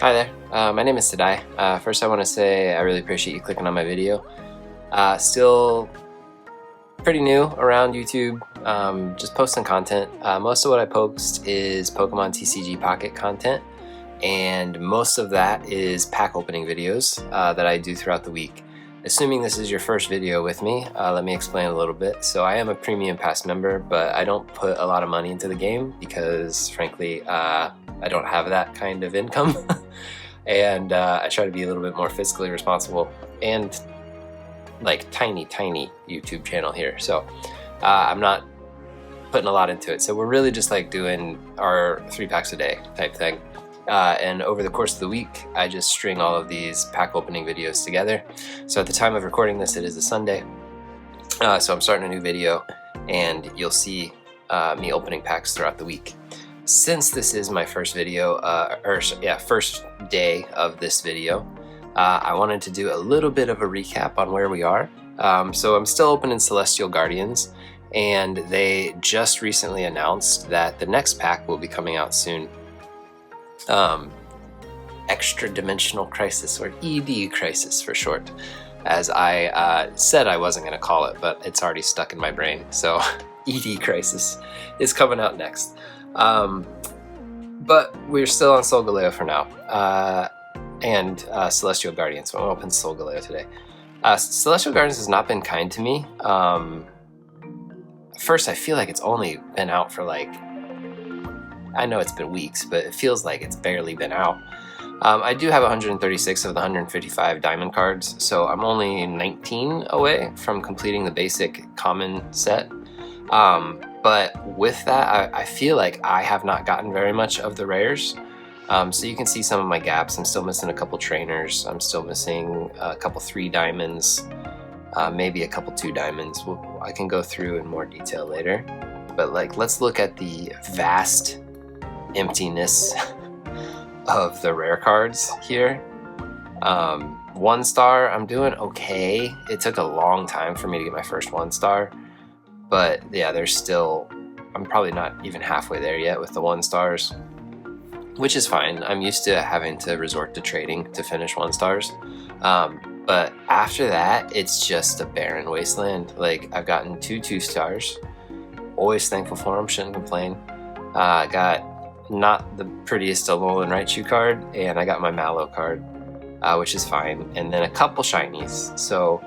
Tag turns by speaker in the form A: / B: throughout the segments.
A: Hi there, my name is Sadai. First I want to say I really appreciate you clicking on my video. Still pretty new around YouTube, just posting content. Most of what I post is Pokemon TCG Pocket content, and most of that is pack opening videos that I do throughout the week. Assuming this is your first video with me, let me explain a little bit. So I am a Premium Pass member, but I don't put a lot of money into the game because frankly, I don't have that kind of income. And I try to be a little bit more fiscally responsible and like tiny YouTube channel here. So I'm not putting a lot into it. So we're really just like doing our 3 packs a day type thing. And over the course of the week, I just string all of these pack opening videos together. So at the time of recording this, it is a Sunday. So I'm starting a new video and you'll see me opening packs throughout the week. Since this is my first video, first day of this video, I wanted to do a little bit of a recap on where we are. So I'm still opening Celestial Guardians, and they just recently announced that the next pack will be coming out soon. Extradimensional Crisis, or ED Crisis for short, as I said I wasn't going to call it, but it's already stuck in my brain. So ED Crisis is coming out next. But we're still on Solgaleo for now, and Celestial Guardians, so I'm going to open Solgaleo today. Celestial Guardians has not been kind to me. First, I feel like it's only been out for like, I know it's been weeks, but it feels like it's barely been out. I do have 136 of the 155 diamond cards, so I'm only 19 away from completing the basic common set. But with that, I feel like I have not gotten very much of the rares. So you can see some of my gaps. I'm still missing a couple trainers. I'm still missing a couple 3 diamonds, maybe a couple 2 diamonds. I can go through in more detail later. But like, let's look at the vast emptiness of the rare cards here. 1 star, I'm doing okay. It took a long time for me to get my first 1 star. But yeah, there's still, I'm probably not even halfway there yet with the 1 stars, which is fine. I'm used to having to resort to trading to finish 1 stars. But after that, it's just a barren wasteland. Like, I've gotten 2 stars. Always thankful for them, shouldn't complain. I got not the prettiest Alolan Raichu card, and I got my Mallow card, which is fine. And then a couple shinies. So,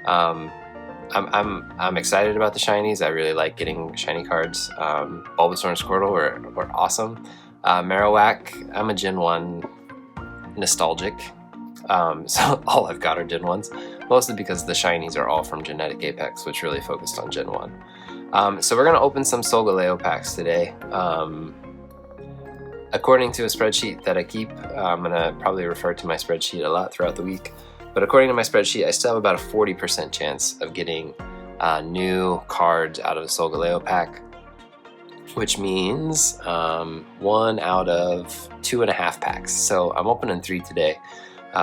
A: I'm excited about the shinies. I really like getting shiny cards. Bulbasaur and Squirtle were awesome. Marowak, I'm a Gen 1 nostalgic. So all I've got are Gen 1s, mostly because the shinies are all from Genetic Apex, which really focused on Gen 1. So we're going to open some Solgaleo packs today. According to a spreadsheet that I keep, I'm going to probably refer to my spreadsheet a lot throughout the week. But according to my spreadsheet, I still have about a 40% chance of getting new cards out of the Solgaleo pack, which means 1 out of 2.5 packs. So I'm opening 3 today.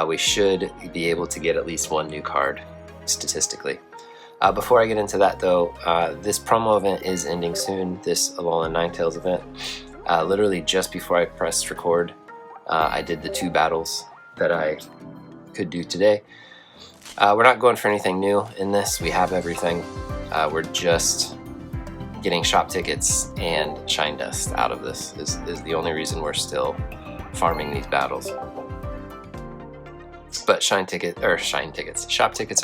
A: We should be able to get at least 1 new card, statistically. Before I get into that though, this promo event is ending soon, this Alolan Ninetales event. Literally just before I pressed record, I did the 2 battles that I could do today. We're not going for anything new in this. We have everything. We're just getting shop tickets and shine dust out of this is the only reason we're still farming these battles. But shop tickets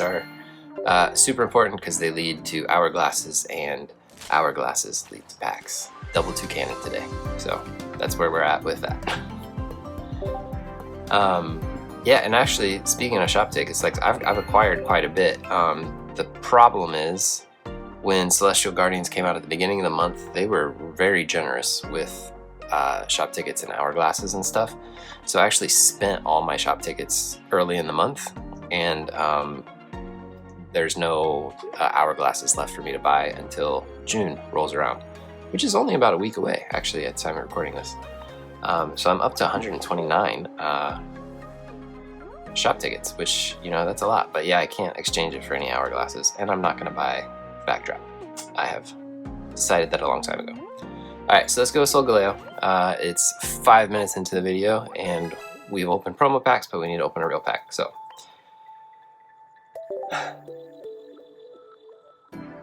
A: are super important because they lead to hourglasses, and hourglasses lead to packs. Double toucannon today, so that's where we're at with that. Yeah, and actually, speaking of shop tickets, like I've acquired quite a bit. The problem is, when Celestial Guardians came out at the beginning of the month, they were very generous with shop tickets and hourglasses and stuff. So I actually spent all my shop tickets early in the month, and there's no hourglasses left for me to buy until June rolls around, which is only about a week away, actually, at the time of recording this. So I'm up to 129 shop tickets, which, you know, that's a lot. But yeah, I can't exchange it for any hourglasses, and I'm not going to buy Backdrop. I have decided that a long time ago. Alright, so let's go with Solgaleo. It's 5 minutes into the video, and we've opened promo packs, but we need to open a real pack. So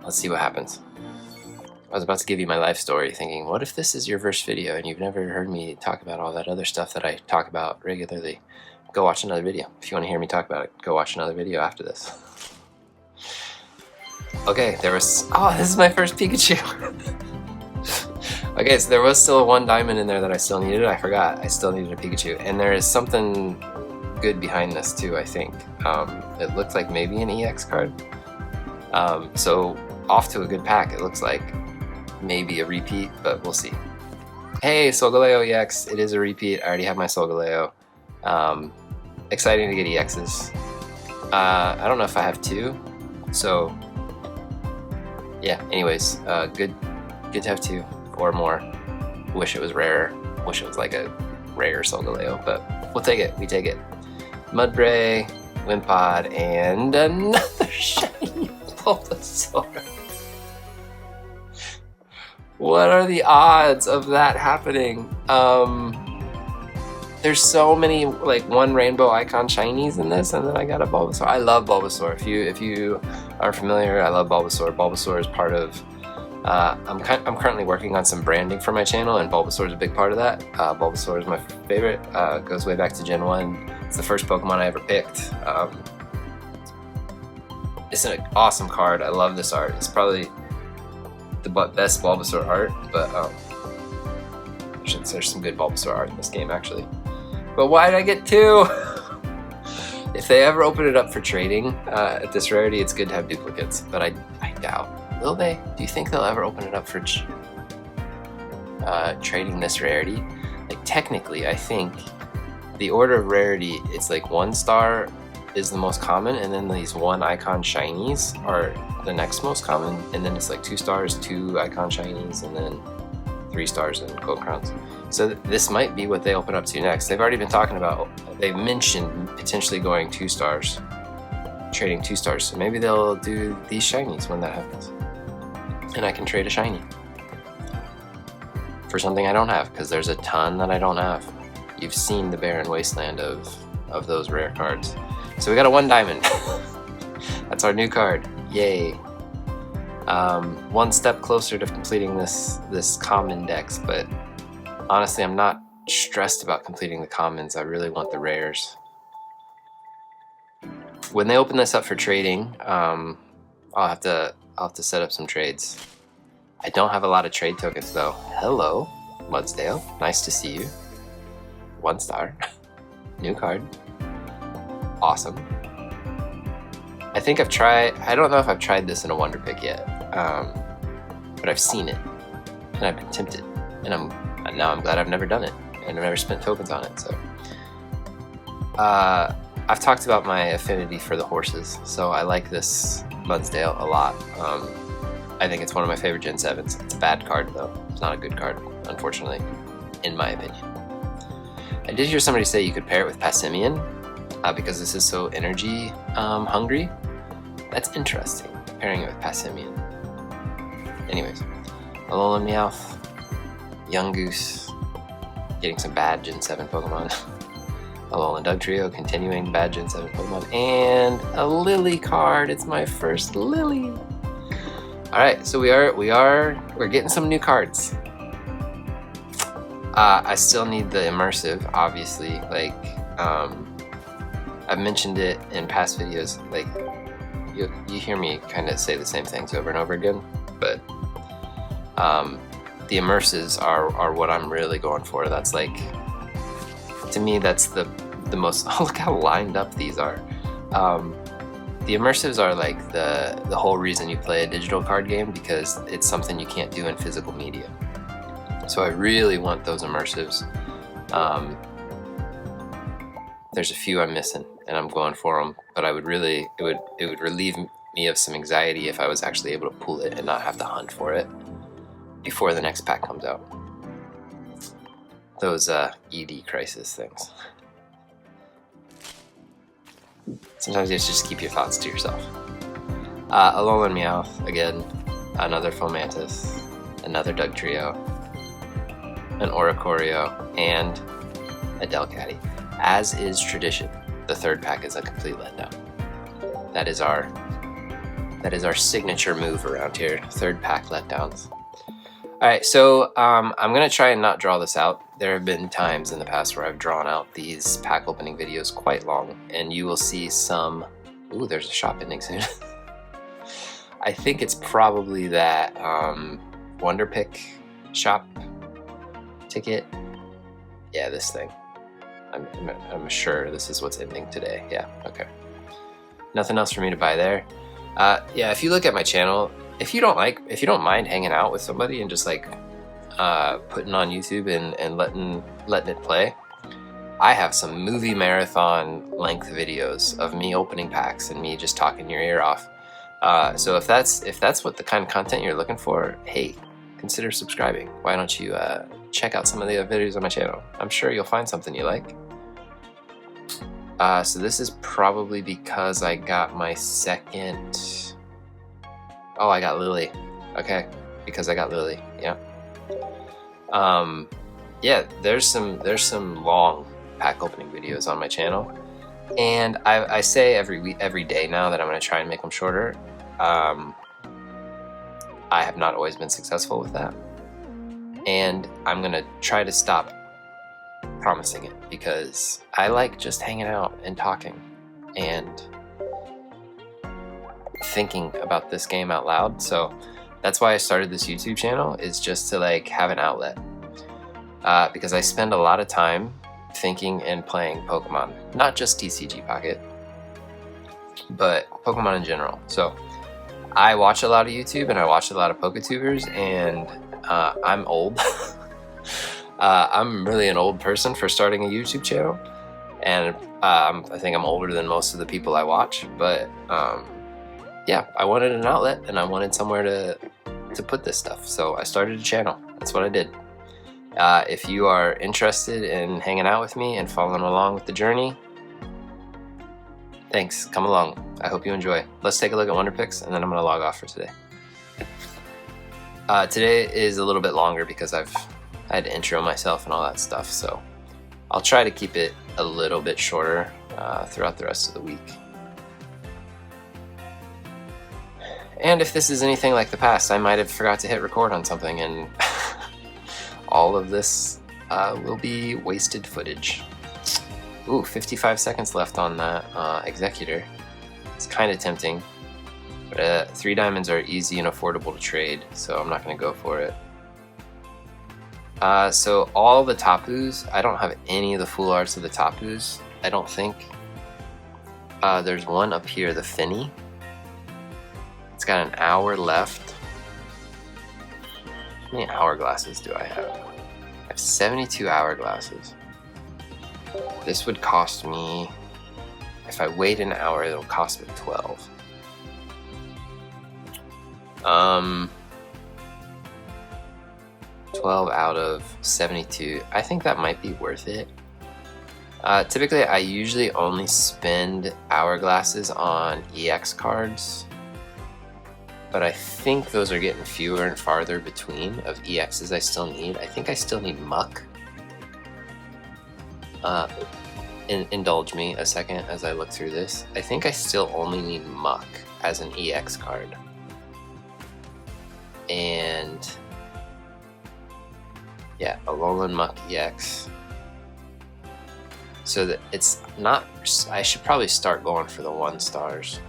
A: let's see what happens. I was about to give you my life story, thinking, what if this is your first video and you've never heard me talk about all that other stuff that I talk about regularly? Go watch another video. If you want to hear me talk about it, go watch another video after this. Okay, there was... Oh, this is my first Pikachu! Okay, so there was still one diamond in there that I still needed. I forgot. I still needed a Pikachu. And there is something good behind this too, I think. It looked like maybe an EX card. So off to a good pack, it looks like. Maybe a repeat, but we'll see. Hey, Solgaleo EX. It is a repeat. I already have my Solgaleo. Exciting to get EXs. I don't know if I have two. So, yeah, anyways, good to have two or more. Wish it was rarer. Wish it was like a rare Solgaleo, but we'll take it. We take it. Mudbray, Wimpod, and another shiny Bulbasaur. What are the odds of that happening? There's so many like one rainbow icon shinies in this, and then I got a Bulbasaur. I love Bulbasaur. If you are familiar, I love Bulbasaur. Bulbasaur is part of. I'm currently working on some branding for my channel, and Bulbasaur is a big part of that. Bulbasaur is my favorite. Goes way back to Gen 1. It's the first Pokemon I ever picked. It's an awesome card. I love this art. It's probably the best Bulbasaur art, but there's some good Bulbasaur art in this game actually. But why did I get two? If they ever open it up for trading at this rarity, it's good to have duplicates, but I doubt. Will they? Do you think they'll ever open it up for trading this rarity? Like technically, I think the order of rarity, it's like 1 star is the most common, and then these 1 icon shinies are the next most common, and then it's like 2 stars, 2 icon shinies, and then 3 stars and gold crowns. So this might be what they open up to next. They've already been talking about, they've mentioned potentially going 2 stars, trading 2 stars. So maybe they'll do these shinies when that happens. And I can trade a shiny for something I don't have, because there's a ton that I don't have. You've seen the barren wasteland of those rare cards. So we got a 1 diamond. That's our new card. Yay. 1 step closer to completing this common dex, but honestly I'm not stressed about completing the commons. I really want the rares. When they open this up for trading, I'll have to set up some trades. I don't have a lot of trade tokens though. Hello, Mudsdale. Nice to see you. 1 star. New card. Awesome. I think I've tried, I don't know if I've tried this in a Wonder Pick yet, but I've seen it, and I've been tempted, and now I'm glad I've never done it, and I've never spent tokens on it, so. I've talked about my affinity for the horses, so I like this Mudsdale a lot. I think it's one of my favorite Gen 7s. It's a bad card though. It's not a good card, unfortunately, in my opinion. I did hear somebody say you could pair it with Passimian, because this is so energy hungry. That's interesting, pairing it with Passimian. Anyways, Alolan Meowth, Young Goose, getting some bad Gen 7 Pokemon. Alolan Dugtrio, continuing bad Gen 7 Pokemon, and a Lily card. It's my first Lily. Alright, so we're getting some new cards. I still need the immersive, obviously. Like, I've mentioned it in past videos. Like, you hear me kind of say the same things over and over again, but the immersives are what I'm really going for. That's like, to me, that's the most. Oh, look how lined up these are. The immersives are like the whole reason you play a digital card game, because it's something you can't do in physical media. So I really want those immersives. There's a few I'm missing, and I'm going for them. But I would really, it would relieve me of some anxiety if I was actually able to pull it and not have to hunt for it before the next pack comes out. Those ED crisis things. Sometimes you have to just keep your thoughts to yourself. Alolan Meowth, again, another Fomantis, another Dugtrio, an Oricorio, and a Delcatty. As is tradition, the third pack is a complete letdown. That is our signature move around here. Third pack letdowns. Alright, so I'm going to try and not draw this out. There have been times in the past where I've drawn out these pack opening videos quite long, and you will see some... Ooh, there's a shop ending soon. I think it's probably that Wonder Pick shop ticket. Yeah, this thing. I'm sure this is what's ending today. Yeah, okay. Nothing else for me to buy there. Yeah, if you look at my channel, if you don't mind hanging out with somebody and just like putting on YouTube and letting it play, I have some movie marathon length videos of me opening packs and me just talking your ear off. So if that's what the kind of content you're looking for, hey, consider subscribing. Why don't you check out some of the other videos on my channel? I'm sure you'll find something you like. So this is probably because I got my second... Oh, I got Lily. Okay, because I got Lily. Yeah. Yeah. There's some long pack opening videos on my channel, and I say every day now that I'm going to try and make them shorter. I have not always been successful with that, and I'm going to try to stop promising it because I like just hanging out and talking and thinking about this game out loud. So that's why I started this YouTube channel, is just to like have an outlet, because I spend a lot of time thinking and playing Pokemon, not just TCG Pocket, but Pokemon in general. So I watch a lot of YouTube and I watch a lot of Poketubers, and I'm old. I'm really an old person for starting a YouTube channel, and I think I'm older than most of the people I watch, but yeah, I wanted an outlet and I wanted somewhere to put this stuff, so I started a channel. That's what I did. If you are interested in hanging out with me and following along with the journey, thanks, come along. I hope you enjoy. Let's take a look at Wonder Picks, and then I'm going to log off for today. Today is a little bit longer because I had to intro myself and all that stuff, so I'll try to keep it a little bit shorter throughout the rest of the week. And if this is anything like the past, I might have forgot to hit record on something, and all of this will be wasted footage. Ooh, 55 seconds left on that Executor. It's kind of tempting, but 3 diamonds are easy and affordable to trade, so I'm not going to go for it. So all the Tapus, I don't have any of the full arts of the Tapus, I don't think. There's one up here, the Finny. It's got an hour left. How many hourglasses do I have? I have 72 hourglasses. This would cost me, if I wait an hour, it'll cost me 12. 12 out of 72. I think that might be worth it. Typically, I usually only spend hourglasses on EX cards, but I think those are getting fewer and farther between of EXs I still need. I think I still need Muck. Indulge me a second as I look through this. I think I still only need Muck as an EX card. And yeah, Alolan Muck EX. So that it's not, I should probably start going for the 1 stars,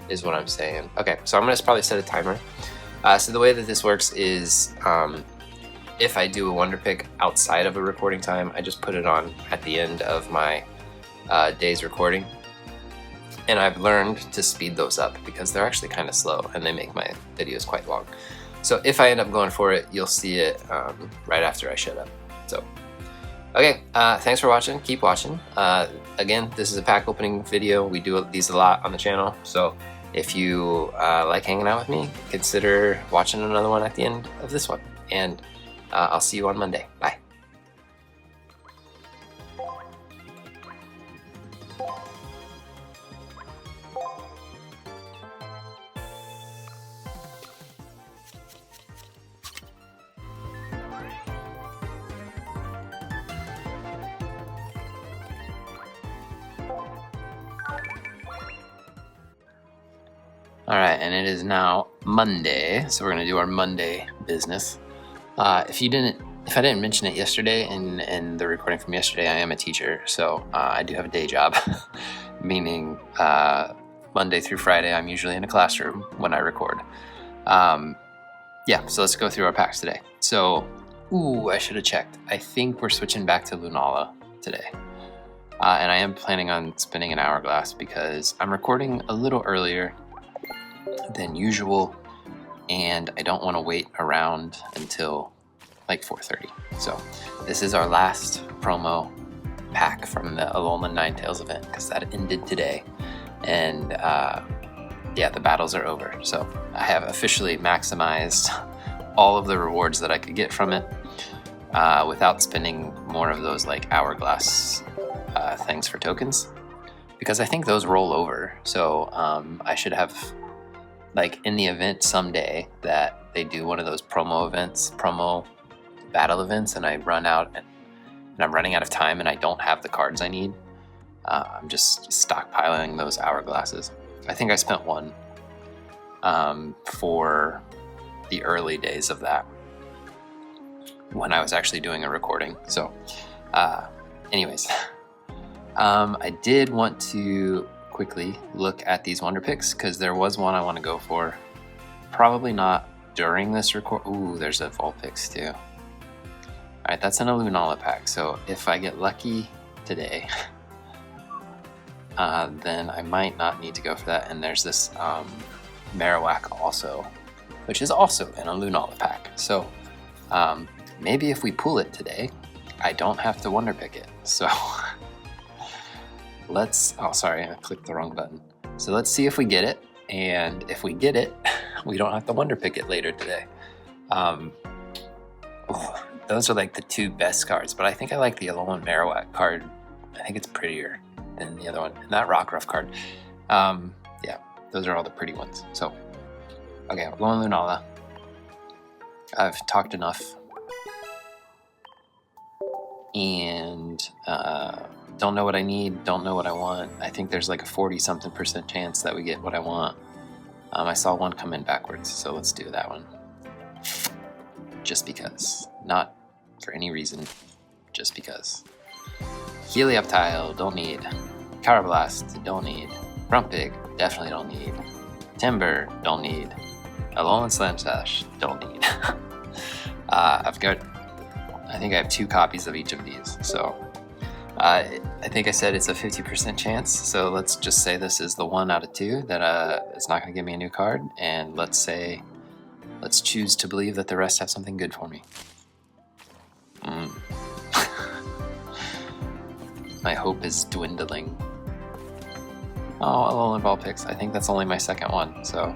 A: is what I'm saying. Okay, so I'm gonna probably set a timer. So the way that this works is, if I do a Wonder Pick outside of a recording time, I just put it on at the end of my day's recording. And I've learned to speed those up because they're actually kind of slow and they make my videos quite long. So if I end up going for it, you'll see it right after I shut up. So, okay, thanks for watching. Keep watching. Again, this is a pack opening video. We do these a lot on the channel. So if you like hanging out with me, consider watching another one at the end of this one. And I'll see you on Monday. Bye. Alright, and it is now Monday, so we're going to do our Monday business. If I didn't mention it yesterday in the recording from yesterday, I am a teacher, so I do have a day job, meaning Monday through Friday I'm usually in a classroom when I record. So let's go through our packs today. So, I should have checked. I think we're switching back to Lunala today. And I am planning on spinning an hourglass because I'm recording a little earlier than usual, and I don't want to wait around until like 4:30. So this is our last promo pack from the Alolan Ninetales event because that ended today, and the battles are over. So I have officially maximized all of the rewards that I could get from it without spending more of those like hourglass things for tokens, because I think those roll over. So I should have, like, in the event someday that they do one of those promo battle events, and I run out and I'm running out of time and I don't have the cards I need, I'm just stockpiling those hourglasses. I think I spent one for the early days of that when I was actually doing a recording. So anyways, I did want to quickly look at these Wonder Picks because there was one I want to go for. Probably not during this record. Ooh, there's a Vulpix too. Alright, that's in a Lunala pack, so if I get lucky today, then I might not need to go for that. And there's this Marowak also, which is also in a Lunala pack. So maybe if we pull it today, I don't have to Wonder Pick it. So I clicked the wrong button. So let's see if we get it, and if we get it, we don't have to Wonder Pick it later today. Those are like the two best cards, but I think I like the Alolan Marowak card. I think it's prettier than the other one, and that Rockruff card. Those are all the pretty ones. So, okay, we're going Lunala. I've talked enough, and don't know what I need, don't know what I want. I think there's like a 40-something% chance that we get what I want. I saw one come in backwards, so let's do that one. Just because. Not for any reason, just because. Helioptile, don't need. Carablast, don't need. Grumpig, definitely don't need. Timber, don't need. Alolan Slamsash, don't need. I think I have 2 copies of each of these, so I think I said it's a 50% chance, so let's just say this is the 1 out of 2 that is not going to give me a new card, and let's choose to believe that the rest have something good for me. My hope is dwindling. Oh, Alolan Vulpix. I think that's only my second one, so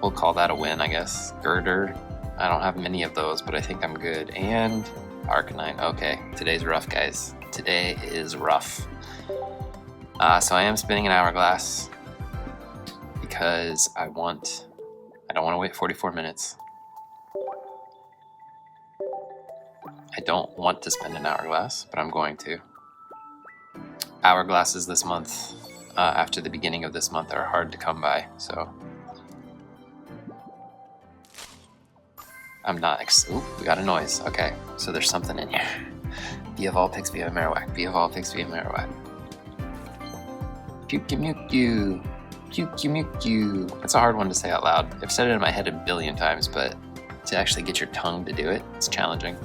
A: we'll call that a win, I guess. Girder. I don't have many of those, but I think I'm good. And Arcanine. Okay, today's rough, guys. Today is rough. So I am spinning an hourglass because I don't want to wait 44 minutes. I don't want to spend an hourglass, but I'm going to. Hourglasses this month, after the beginning of this month, are hard to come by, so I'm not. We got a noise. Okay, so there's something in here. Be a Vulpix, be a Marowak. Be a Vulpix, be a Marowak. Pukemukyu. Pukemukyu. That's a hard one to say out loud. I've said it in my head a billion times, but to actually get your tongue to do it, it's challenging.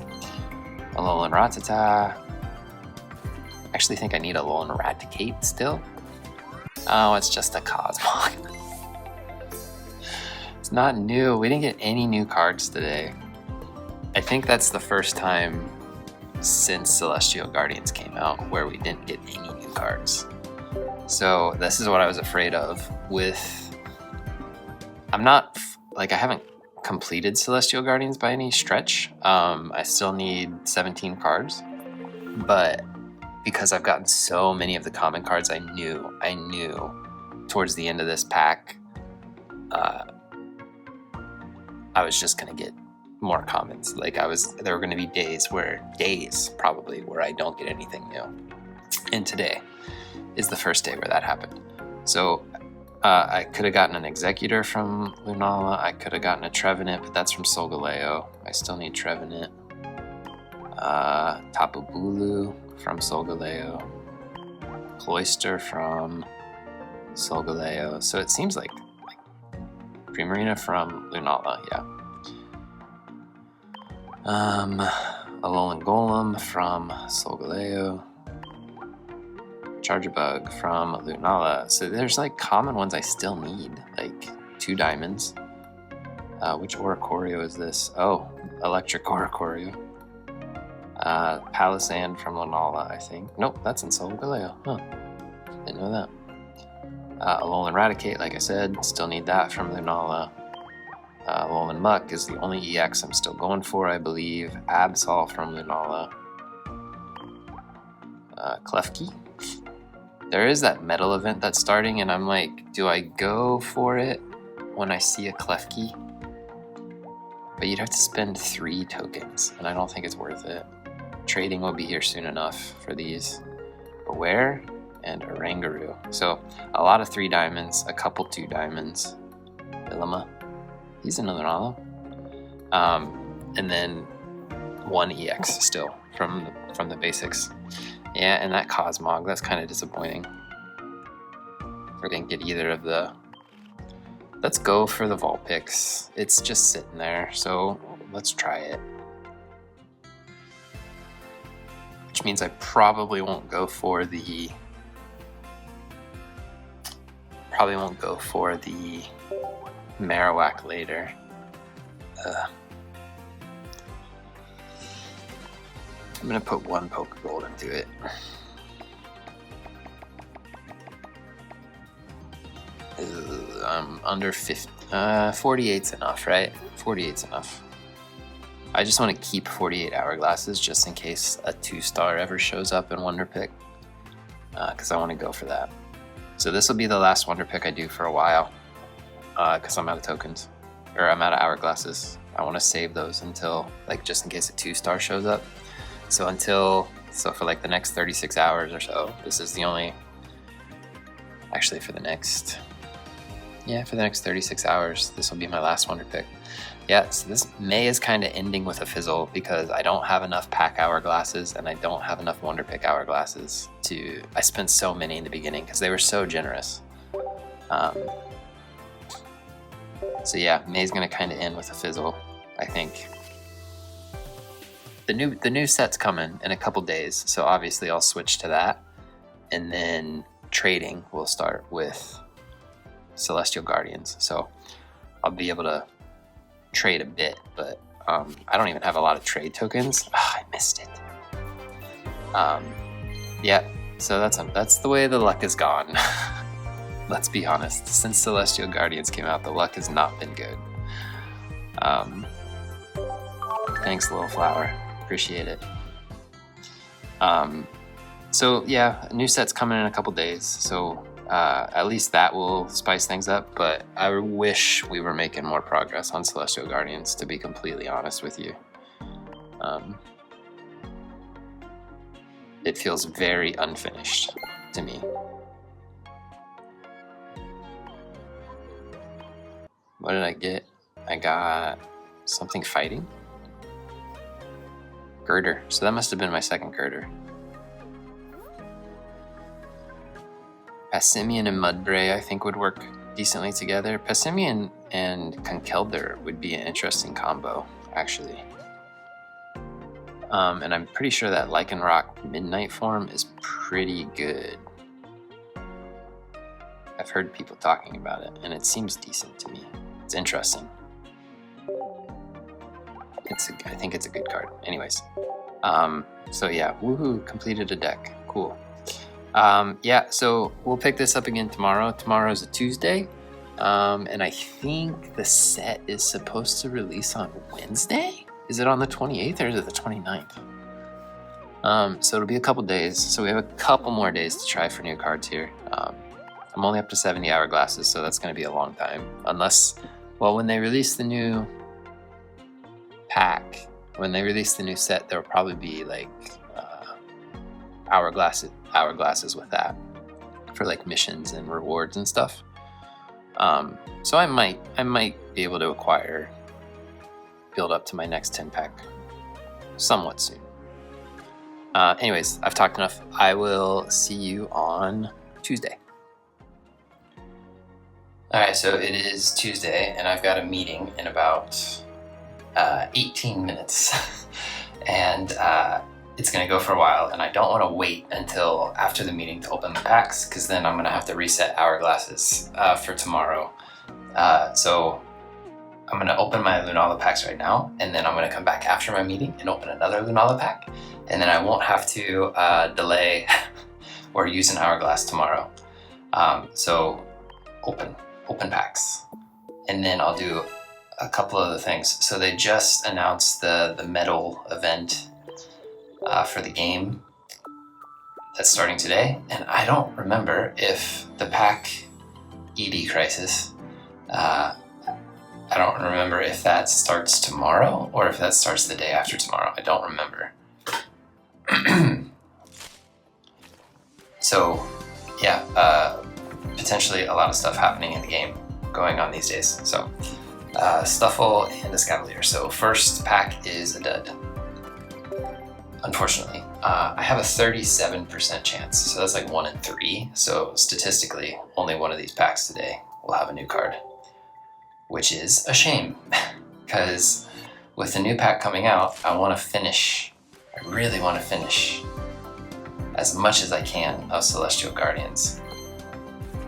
A: Alolan Rattata. I actually think I need a Alolan Raticate still. Oh, it's just a Cosmog. It's not new. We didn't get any new cards today. I think that's the first time since Celestial Guardians came out where we didn't get any new cards. So this is what I was afraid of with... I haven't completed Celestial Guardians by any stretch. I still need 17 cards, but because I've gotten so many of the common cards, I knew towards the end of this pack, I was just gonna get more commons. There were gonna be days probably where I don't get anything new. And today is the first day where that happened. So I could have gotten an Executor from Lunala. I could have gotten a Trevenant, but that's from Solgaleo. I still need Trevenant. Tapu Bulu from Solgaleo. Cloyster from Solgaleo. So it seems like Primarina from Lunala, yeah. Alolan Golem from Solgaleo. Charjabug from Lunala. So there's like common ones I still need, like 2 diamonds. Which Oricorio is this? Oh, Electric Oricorio. Palisand from Lunala, I think. Nope, that's in Solgaleo. Huh. Didn't know that. Alolan Raticate, like I said, still need that from Lunala. Alolan Muck is the only EX I'm still going for, I believe. Absol from Lunala. Klefki. There is that metal event that's starting, and I'm like, do I go for it when I see a Klefki? But you'd have to spend 3 tokens, and I don't think it's worth it. Trading will be here soon enough for these. Beware and Oranguru. So a lot of 3 diamonds, a couple 2 diamonds. Ilima. He's another Nala. And then 1 EX still from the basics. Yeah, and that Cosmog, that's kind of disappointing. I didn't get either of the... Let's go for the Vulpix. It's just sitting there, so let's try it. Which means I probably won't go for the... Marowak later. I'm gonna put 1 Pokegold into it. I'm under 50. 48's enough, right? 48's enough. I just want to keep 48 hourglasses just in case a 2-star ever shows up in Wonder Pick, because I want to go for that. So this will be the last Wonder Pick I do for a while, because I'm out of tokens, or I'm out of hourglasses. I want to save those until, like, just in case a 2-star shows up. So for like the next 36 hours or so, this is the only, actually for the next 36 hours, this will be my last Wonder Pick. Yeah, so this May is kind of ending with a fizzle because I don't have enough pack hourglasses and I don't have enough Wonder Pick hourglasses I spent so many in the beginning because they were so generous. So yeah, May's gonna kind of end with a fizzle, I think. The new set's coming in a couple days, so obviously I'll switch to that, and then trading will start with Celestial Guardians. So I'll be able to trade a bit, but I don't even have a lot of trade tokens. I missed it. Yeah, so that's the way the luck has gone. Let's be honest. Since Celestial Guardians came out, the luck has not been good. Thanks, Little Flower. Appreciate it. So yeah, a new set's coming in a couple days, so at least that will spice things up, but I wish we were making more progress on Celestial Guardians, to be completely honest with you. It feels very unfinished to me. What did I get? I got something fighting? Girder. So that must have been my second Girder. Passimian and Mudbray, I think, would work decently together. Passimian and Conkeldurr would be an interesting combo, actually. And I'm pretty sure that Lycanroc Midnight form is pretty good. I've heard people talking about it, and it seems decent to me. It's interesting. I think it's a good card. Anyways. So yeah, woohoo, completed a deck. Cool. Yeah, so we'll pick this up again tomorrow. Tomorrow's a Tuesday. And I think the set is supposed to release on Wednesday? Is it on the 28th or is it the 29th? So it'll be a couple days. So we have a couple more days to try for new cards here. I'm only up to 70 hourglasses, so that's going to be a long time. Unless, well, when they release the new pack, when they release the new set, there'll probably be like hourglasses with that for like missions and rewards and stuff. So I might be able to build up to my next 10 pack somewhat soon. Anyways, I've talked enough. I will see you on Tuesday. Alright, so it is Tuesday, and I've got a meeting in about 18 minutes. And it's going to go for a while, and I don't want to wait until after the meeting to open the packs, because then I'm going to have to reset hourglasses for tomorrow. So I'm going to open my Lunala packs right now, and then I'm going to come back after my meeting and open another Lunala pack, and then I won't have to delay or use an hourglass tomorrow. So open packs, and then I'll do a couple other things. So they just announced the medal event for the game that's starting today, and I don't remember if the pack ED Crisis, I don't remember if that starts tomorrow or if that starts the day after tomorrow. I don't remember. So yeah, potentially a lot of stuff happening in the game going on these days. So Stuffle and Escavalier. So first pack is a dud, unfortunately. I have a 37% chance, so that's like 1 in 3. So statistically, only one of these packs today will have a new card, which is a shame, because with the new pack coming out, I really want to finish as much as I can of Celestial Guardians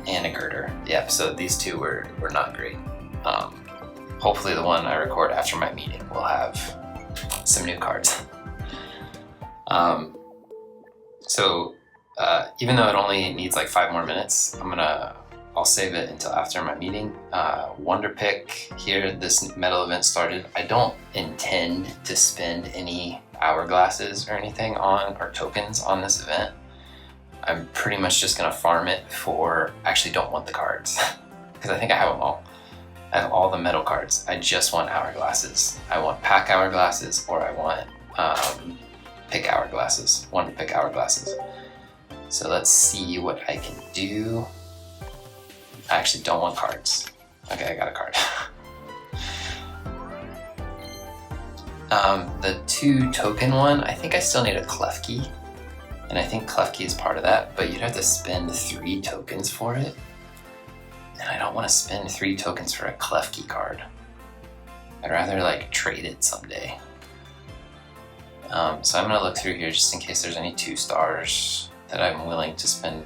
A: and a Girder. Yeah, so these two were not great. Hopefully the one I record after my meeting will have some new cards. Even though it only needs like 5 more minutes, I'll save it until after my meeting. Wonder Pick here, this medal event started. I don't intend to spend any hourglasses or anything or tokens on this event. I'm pretty much just gonna farm it for, actually don't want the cards, because I think I have them all. I have all the medal cards. I just want hourglasses. I want pack hourglasses, or I want pick hourglasses, Wonder Pick hourglasses. So let's see what I can do. I actually don't want cards. Okay, I got a card. The 2 token one, I think I still need a Klefki, and I think Klefki is part of that, but you'd have to spend 3 tokens for it, and I don't want to spend 3 tokens for a Klefki card. I'd rather like trade it someday. So I'm gonna look through here just in case there's any 2 stars that I'm willing to spend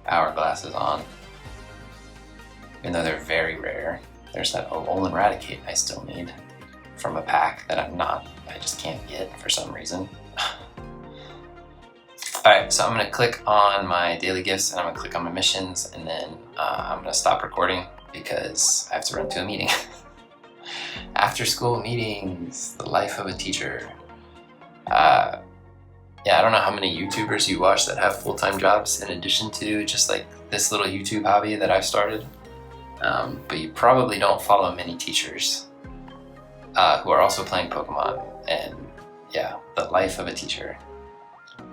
A: hourglasses on. Even though they're very rare. There's that Alolan Raticate I still need from a pack that I just can't get for some reason. Alright, so I'm gonna click on my daily gifts, and I'm gonna click on my missions, and then I'm gonna stop recording because I have to run to a meeting. After school meetings, the life of a teacher. Yeah, I don't know how many YouTubers you watch that have full-time jobs in addition to just like this little YouTube hobby that I've started. But you probably don't follow many teachers who are also playing Pokemon. And yeah, the life of a teacher.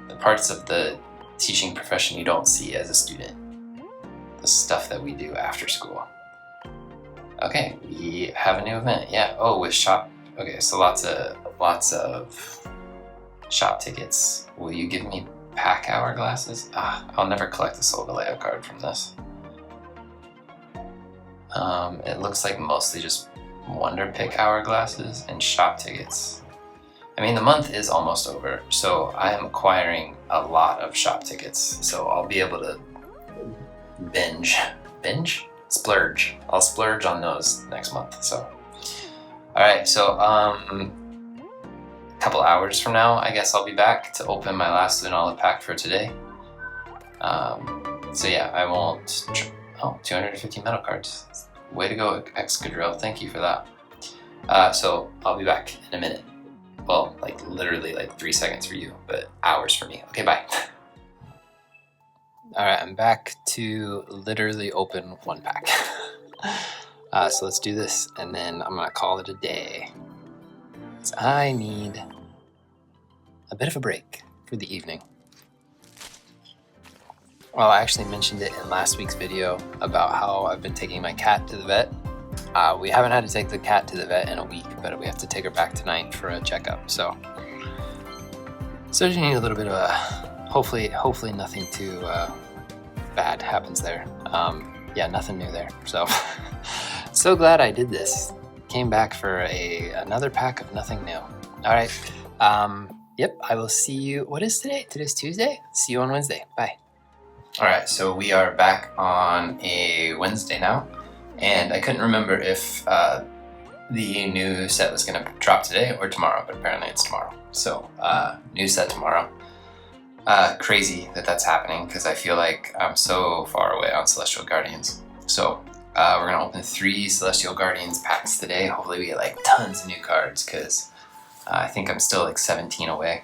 A: The parts of the teaching profession you don't see as a student. The stuff that we do after school. Okay, we have a new event. Yeah, oh, with shop. Okay, so lots of shop tickets. Will you give me pack hourglasses? I'll never collect a Solgaleo card from this. It looks like mostly just Wonder Pick hourglasses and shop tickets. I mean, the month is almost over, so I am acquiring a lot of shop tickets, so I'll be able to splurge. I'll splurge on those next month. So, all right, so a couple hours from now, I guess I'll be back to open my last Lunala pack for today. So yeah, I won't. 250 metal cards. Way to go, Excadrill. Thank you for that. So I'll be back in a minute. Well, like literally like 3 seconds for you, but hours for me. Okay, bye. All right, I'm back to literally open 1 pack. So let's do this, and then I'm gonna call it a day. So I need a bit of a break for the evening. Well, I actually mentioned it in last week's video about how I've been taking my cat to the vet. We haven't had to take the cat to the vet in a week, but we have to take her back tonight for a checkup. So just need a little bit of a, hopefully nothing too bad happens there. Yeah, nothing new there. So glad I did this. Came back for another pack of nothing new. All right. Yep, I will see you. What is today? Today's Tuesday? See you on Wednesday. Bye. All right, so we are back on a Wednesday now, and I couldn't remember if the new set was going to drop today or tomorrow, but apparently it's tomorrow. So, new set tomorrow. Crazy that that's happening because I feel like I'm so far away on Celestial Guardians. So, we're going to open 3 Celestial Guardians packs today. Hopefully we get like tons of new cards because I think I'm still like 17 away.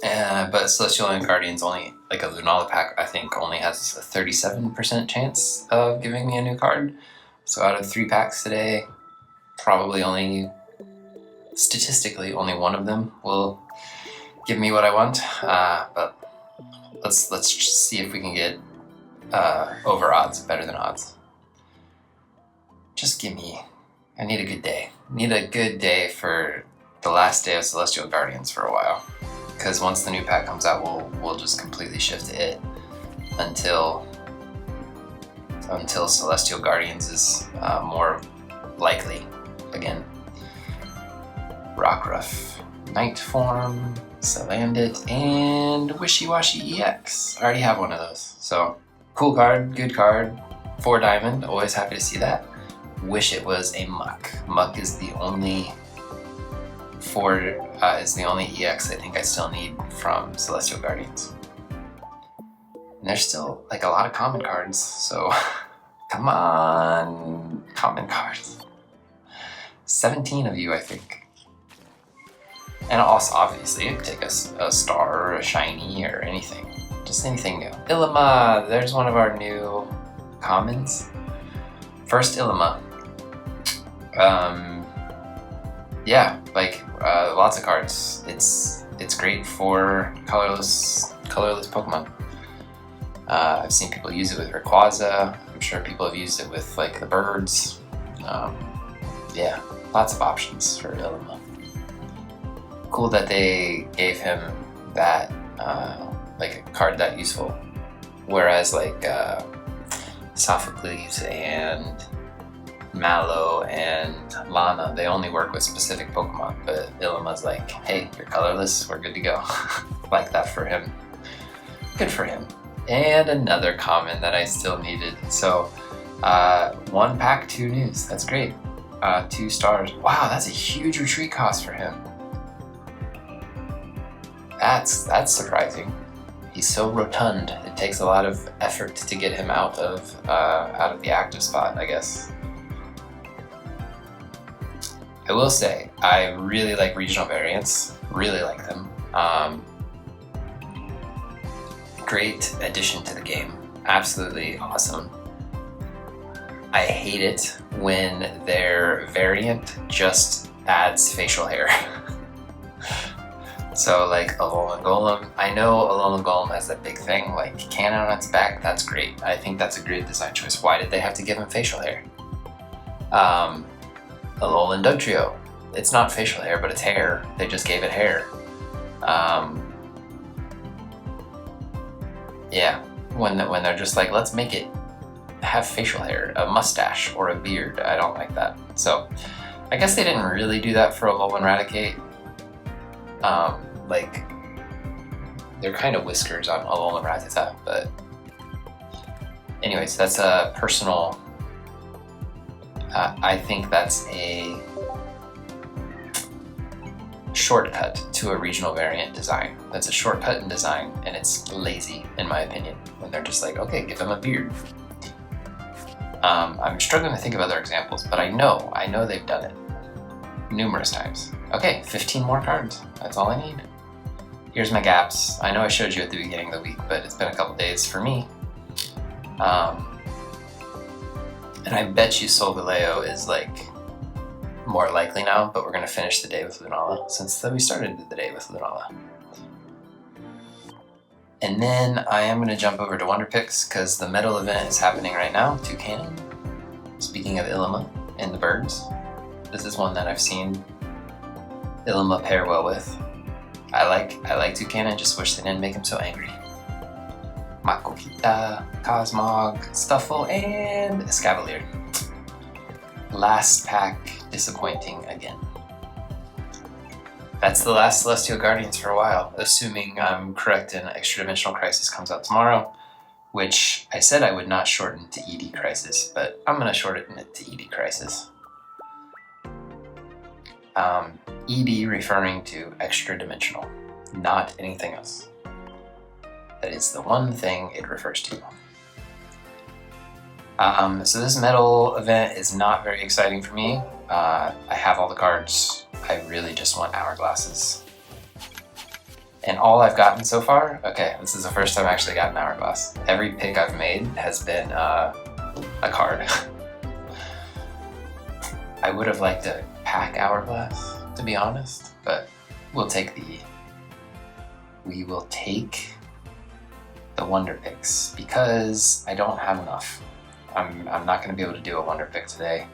A: But Celestial and Guardians only, like a Lunala pack, I think only has a 37% chance of giving me a new card. So out of 3 packs today, probably only, statistically, only one of them will give me what I want. But let's just see if we can get over odds, better than odds. Just give me, I need a good day. Need a good day for the last day of Celestial Guardians for a while. Because once the new pack comes out, we'll just completely shift to it until Celestial Guardians is more likely again. Rockruff, Night Form, Salandit, and Wishy Washy EX. I already have one of those. So cool card, good card, 4 diamond. Always happy to see that. Wish it was a Muck. Muck is the only is the only EX I think I still need from Celestial Guardians. And there's still like a lot of common cards, so come on, common cards. 17 of you, I think. And also, obviously, you could take a star or a shiny or anything. Just anything new. Ilima, there's one of our new commons. First Ilima. Yeah, like lots of cards. It's great for colorless Pokemon. I've seen people use it with Rayquaza. I'm sure people have used it with like the birds. Yeah, lots of options for Ilima. Cool that they gave him that like a card that useful. Whereas like Sophocles and Mallow and Lana, they only work with specific Pokemon, but Ilima's like, hey, you're colorless, we're good to go. Like that for him. Good for him. And another common that I still needed. So 1 pack, 2 news. That's great. 2 stars. Wow, that's a huge retreat cost for him. That's surprising. He's so rotund. It takes a lot of effort to get him out of the active spot, I guess. I will say, I really like regional variants. Really like them. Great addition to the game. Absolutely awesome. I hate it when their variant just adds facial hair. So like Alolan Golem, I know Alolan Golem has that big thing, like cannon on its back, that's great. I think that's a great design choice. Why did they have to give him facial hair? Alolan Dugtrio, it's not facial hair, but it's hair. They just gave it hair. Yeah, when they're just like, let's make it have facial hair, a mustache or a beard, I don't like that. So I guess they didn't really do that for Alolan Raticate. Like, they're kind of whiskers on Alolan Rattata, but anyways, that's a personal, I think that's a shortcut to a regional variant design. That's a shortcut in design, and it's lazy, in my opinion, when they're just like, okay, give them a beard. I'm struggling to think of other examples, but I know they've done it numerous times. Okay, 15 more cards. That's all I need. Here's my gaps. I know I showed you at the beginning of the week, but it's been a couple days for me. And I bet you Solgaleo is like more likely now, but we're gonna finish the day with Lunala since we started the day with Lunala. And then I am going to jump over to Wonder Picks because the medal event is happening right now. Toucan. Speaking of Ilima and the birds, this is one that I've seen Ilima pair well with. I like Toucan. I just wish they didn't make him so angry. Makokita, Cosmog, Stuffle, and Escavalier. Last pack disappointing again. That's the last Celestial Guardians for a while, assuming I'm correct and Extradimensional Crisis comes out tomorrow, which I said I would not shorten to ED Crisis, but I'm going to shorten it to ED Crisis. ED referring to extra-dimensional, not anything else. That is the one thing it refers to. So this medal event is not very exciting for me. I have all the cards. I really just want Hourglasses. And all I've gotten so far, okay, this is the first time I actually got an Hourglass. Every pick I've made has been a card. I would have liked a pack Hourglass, to be honest, but we will take the Wonder Picks because I don't have enough. I'm not going to be able to do a Wonder Pick today.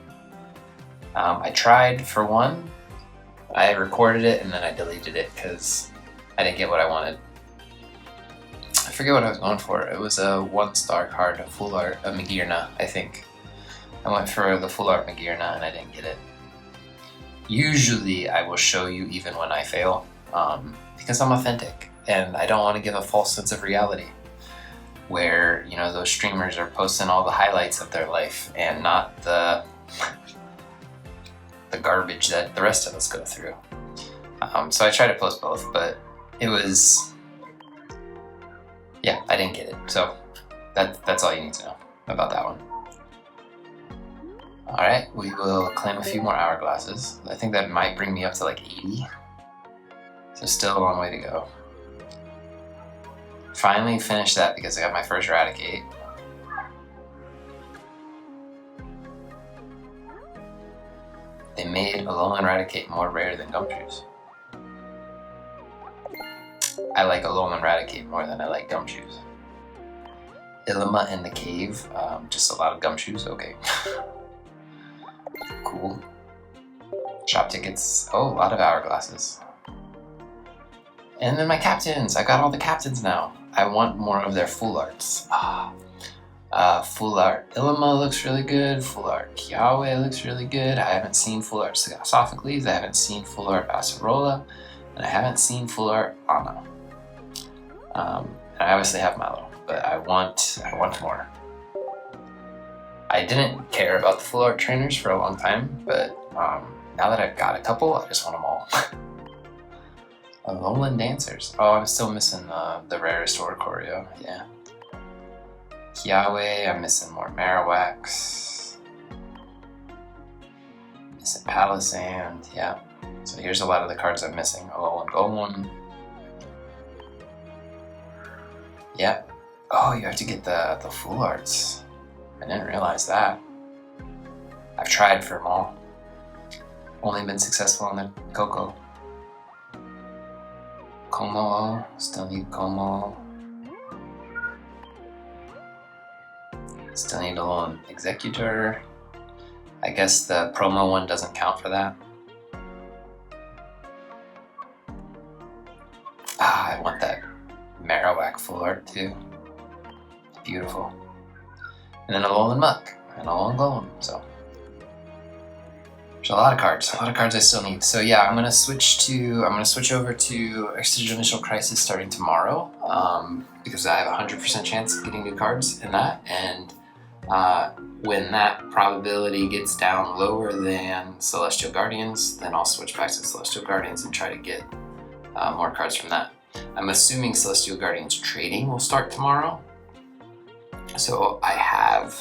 A: I tried for one. I recorded it and then I deleted it because I didn't get what I wanted. I forget what I was going for. It was a 1-star card, a full art, a Magearna, I think. I went for the full art Magearna and I didn't get it. Usually I will show you even when I fail because I'm authentic and I don't want to give a false sense of reality where, you know, those streamers are posting all the highlights of their life and not the garbage that the rest of us go through. So I tried to post both, but it was, yeah, I didn't get it. So that's all you need to know about that one. All right, we will claim a few more Hourglasses. I think that might bring me up to like 80. So still a long way to go. Finally finished that because I got my first Eradicate. They made Alolan Eradicate more rare than Gumshoes. I like Alolan Eradicate more than I like Gumshoes. Ilima in the Cave, just a lot of Gumshoes, okay. Cool. Shop tickets, oh, a lot of Hourglasses. And then my captains, I got all the captains now. I want more of their full arts. Full art Ilima looks really good. Full art Kiawe looks really good. I haven't seen full art Sophocles. I haven't seen full art Acerola. And I haven't seen full art Anna. And I obviously have Mallow, but I want more. I didn't care about the full art trainers for a long time, but now that I've got a couple, I just want them all. Alolan Dancers. Oh, I'm still missing the rarest Oricorio, yeah. Kiawe, I'm missing more Marowaks. Missing Palisand, yeah. So here's a lot of the cards I'm missing. Alolan Golem. Yeah. Oh, you have to get the full arts. I didn't realize that. I've tried for them all. Only been successful on the Coco. Como, still need Como. Still need a little Executor. I guess the promo one doesn't count for that. I want that Marowak full art too. Beautiful. And then a Alolan Muck and a Alolan Golem, so. There's a lot of cards I still need. So yeah, I'm gonna switch over to Extradimensional Crisis starting tomorrow, because I have a 100% chance of getting new cards in that, and when that probability gets down lower than Celestial Guardians, then I'll switch back to Celestial Guardians and try to get more cards from that. I'm assuming Celestial Guardians trading will start tomorrow, so I have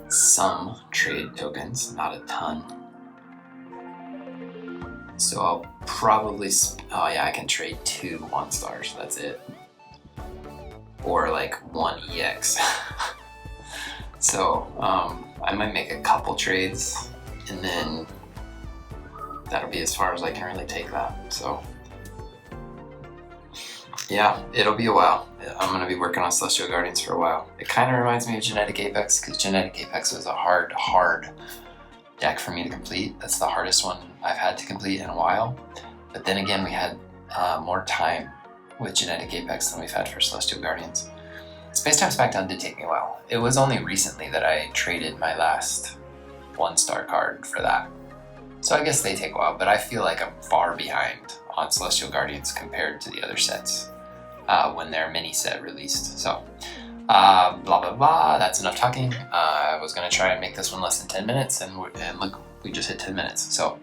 A: some trade tokens, not a ton. So I'll probably, oh yeah, I can trade 2 1-stars, that's it. Or like 1 EX. So I might make a couple trades and then that'll be as far as I can really take that. So yeah, it'll be a while. I'm going to be working on Celestial Guardians for a while. It kind of reminds me of Genetic Apex, because Genetic Apex was a hard deck for me to complete. That's the hardest one I've had to complete in a while. But then again, we had more time with Genetic Apex than we've had for Celestial Guardians. Space Time Smackdown did take me a while. It was only recently that I traded my last 1-star card for that. So I guess they take a while, but I feel like I'm far behind on Celestial Guardians compared to the other sets when their mini set released. So, blah blah blah, that's enough talking. I was gonna try and make this one less than 10 minutes, and look, we just hit 10 minutes. So,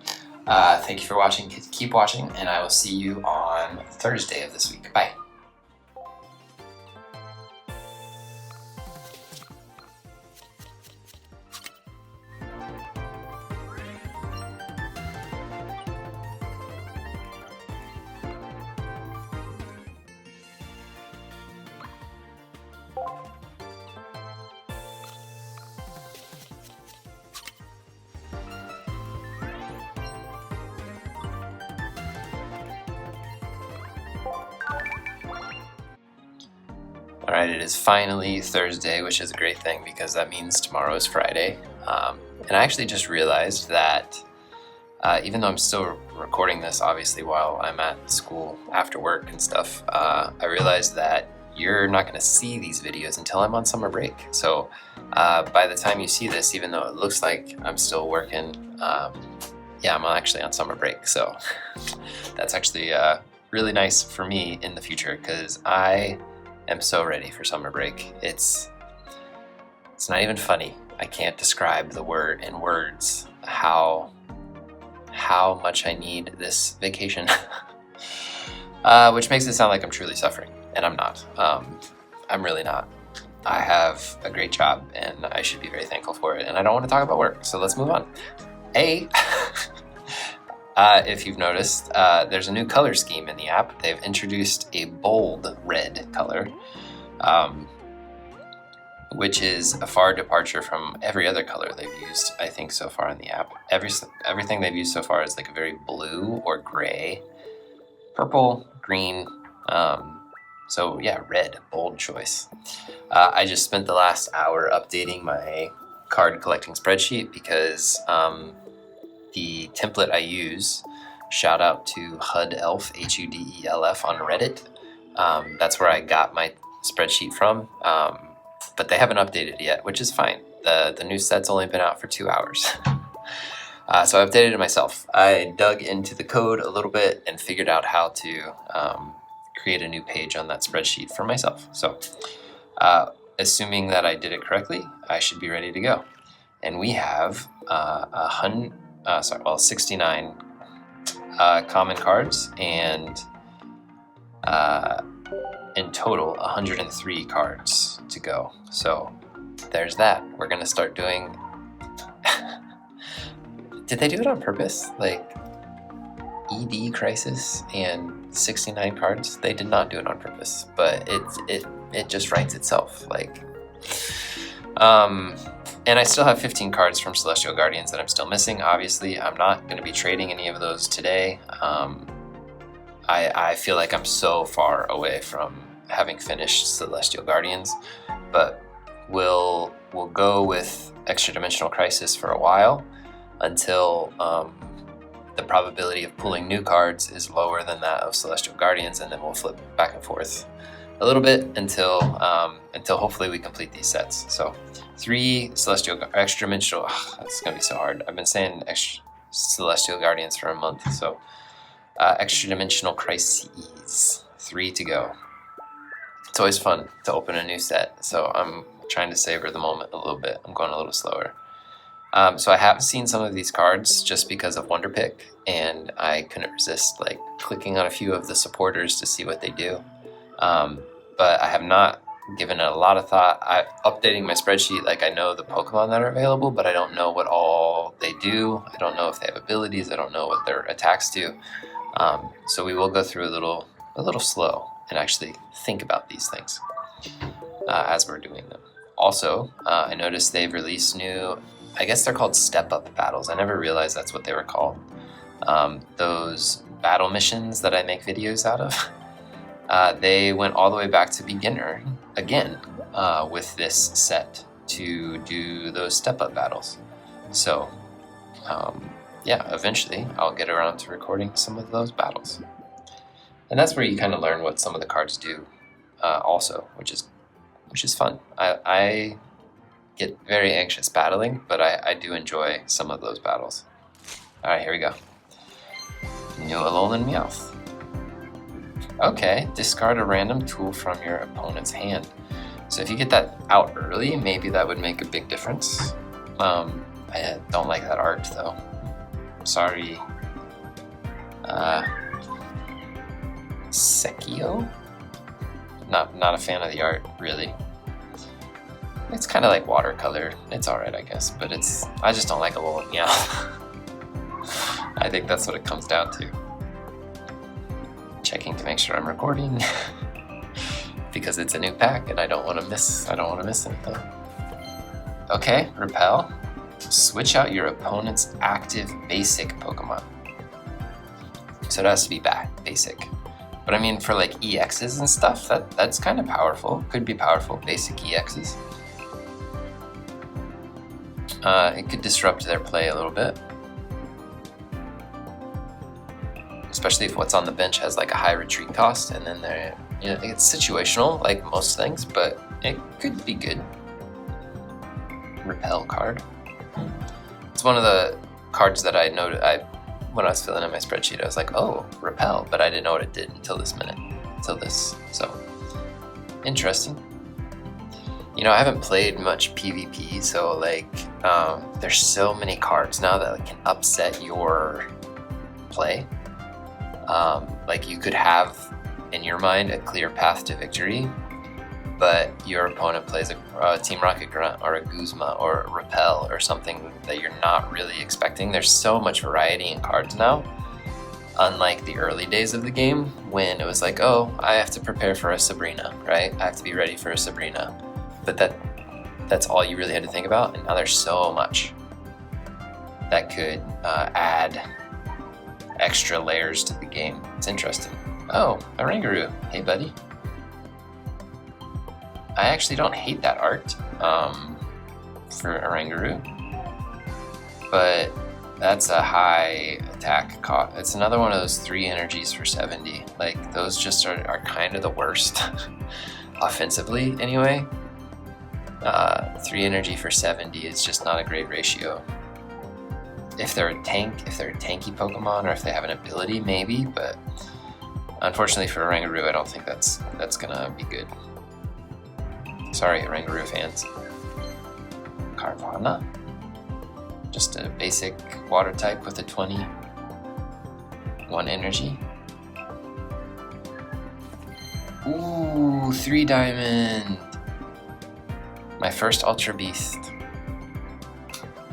A: thank you for watching, keep watching, and I will see you on Thursday of this week. Bye. Alright, it is finally Thursday, which is a great thing because that means tomorrow is Friday. And I actually just realized that even though I'm still recording this, obviously, while I'm at school after work and stuff, I realized that you're not going to see these videos until I'm on summer break. So by the time you see this, even though it looks like I'm still working, yeah, I'm actually on summer break. So that's actually really nice for me in the future because I am so ready for summer break. It's not even funny. I can't describe in words how much I need this vacation. Which makes it sound like I'm truly suffering, and I'm not. I'm really not. I have a great job and I should be very thankful for it, and I don't want to talk about work, so let's move on. If you've noticed, there's a new color scheme in the app. They've introduced a bold red color, which is a far departure from every other color they've used, I think, so far in the app. Everything they've used so far is like a very blue or gray, purple, green. So yeah, red, bold choice. I just spent the last hour updating my card collecting spreadsheet because the template I use, shout out to HUDELF, HUDELF on Reddit. That's where I got my spreadsheet from, but they haven't updated it yet, which is fine. The new set's only been out for 2 hours. So I updated it myself. I dug into the code a little bit and figured out how to create a new page on that spreadsheet for myself. So assuming that I did it correctly, I should be ready to go. And we have 69 common cards, and in total 103 cards to go. So there's that. We're gonna start doing did they do it on purpose? Like ED Crisis and 69 cards? They did not do it on purpose, but it just writes itself. Like and I still have 15 cards from Celestial Guardians that I'm still missing. Obviously, I'm not going to be trading any of those today. I feel like I'm so far away from having finished Celestial Guardians, but we'll go with Extradimensional Crisis for a while until the probability of pulling new cards is lower than that of Celestial Guardians, and then we'll flip back and forth a little bit until hopefully we complete these sets. So 3 Celestial Extradimensional. That's gonna be so hard. I've been saying Celestial Guardians for a month. So Extradimensional Crises, 3 to go. It's always fun to open a new set, so I'm trying to savor the moment a little bit. I'm going a little slower. So I have seen some of these cards just because of Wonder Pick, and I couldn't resist like clicking on a few of the supporters to see what they do. But I have not given it a lot of thought. I'm updating my spreadsheet. Like, I know the Pokemon that are available, but I don't know what all they do. I don't know if they have abilities. I don't know what their attacks do. So we will go through a little slow and actually think about these things as we're doing them. Also, I noticed they've released new, I guess they're called step-up battles. I never realized that's what they were called. Those battle missions that I make videos out of. they went all the way back to beginner again with this set to do those step-up battles. So yeah, eventually I'll get around to recording some of those battles. And that's where you kind of learn what some of the cards do also, which is fun. I get very anxious battling, but I do enjoy some of those battles. All right, here we go. New Alolan Meowth. Okay, discard a random tool from your opponent's hand. So if you get that out early, maybe that would make a big difference. I don't like that art though. Sorry. Sekio? Not a fan of the art, really. It's kind of like watercolor. It's alright, I guess, but I just don't like Alolan Meowth. I think that's what it comes down to. Checking to make sure I'm recording because it's a new pack and I don't want to miss anything. Okay, Repel. Switch out your opponent's active basic Pokemon. So it has to be basic. But I mean, for like EXs and stuff, that's kind of powerful. Could be powerful, basic EXs. It could disrupt their play a little bit. Especially if what's on the bench has like a high retreat cost, and then it's situational like most things, but it could be good. Repel card. It's one of the cards that I noted. When I was filling in my spreadsheet, I was like, "Oh, Repel," but I didn't know what it did until this. So interesting. You know, I haven't played much PvP, so like, there's so many cards now that can upset your play. Like you could have in your mind a clear path to victory, but your opponent plays a Team Rocket Grunt or a Guzma or a Repel or something that you're not really expecting. There's so much variety in cards now, unlike the early days of the game when it was like, oh, I have to prepare for a Sabrina, right? I have to be ready for a Sabrina. But that's all you really had to think about, and now there's so much that could add extra layers to the game. It's interesting. Oh, Oranguru. Hey, buddy. I actually don't hate that art for Oranguru, but that's a high attack cost. It's another one of those 3 energies for 70. Like, those just are kind of the worst offensively anyway. 3 energy for 70 is just not a great ratio. If they're a tanky Pokemon, or if they have an ability, maybe, but unfortunately for Oranguru, I don't think that's gonna be good. Sorry, Oranguru fans. Carvana. Just a basic water type with a 1 energy. Ooh, 3 diamond. My first Ultra Beast.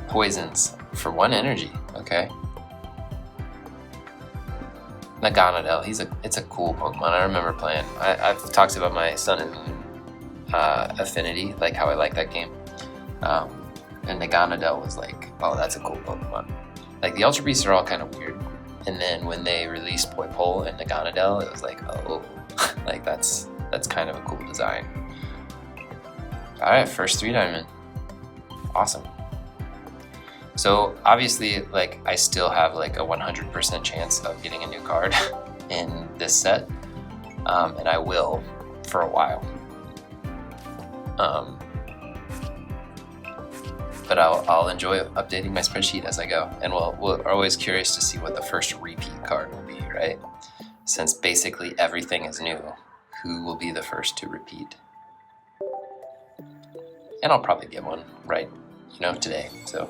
A: Poisons for 1 energy. Okay. Naganadel. It's a cool Pokemon. I remember playing. I've talked about my Sun and Moon affinity, like how I like that game. And Naganadel was like, oh, that's a cool Pokemon. Like the Ultra Beasts are all kind of weird. And then when they released Poipole and Naganadel, it was like, oh, like that's kind of a cool design. All right, first 3 diamond. Awesome. So obviously, like, I still have like a 100% chance of getting a new card in this set, and I will for a while. But I'll enjoy updating my spreadsheet as I go, and we're always curious to see what the first repeat card will be, right? Since basically everything is new, who will be the first to repeat? And I'll probably get one right, today. So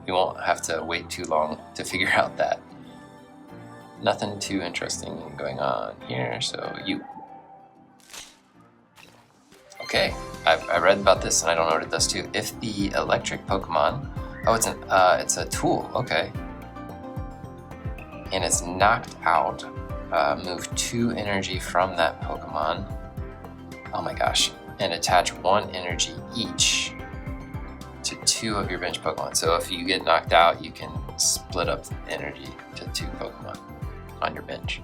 A: we won't have to wait too long to figure out that. Nothing too interesting going on here, so you. Okay, I read about this and I don't know what it does too. If the electric Pokemon, it's a tool, okay. And it's knocked out, move 2 energy from that Pokemon. Oh my gosh. And attach 1 energy each to 2 of your bench Pokemon. So if you get knocked out, you can split up the energy to 2 Pokemon on your bench.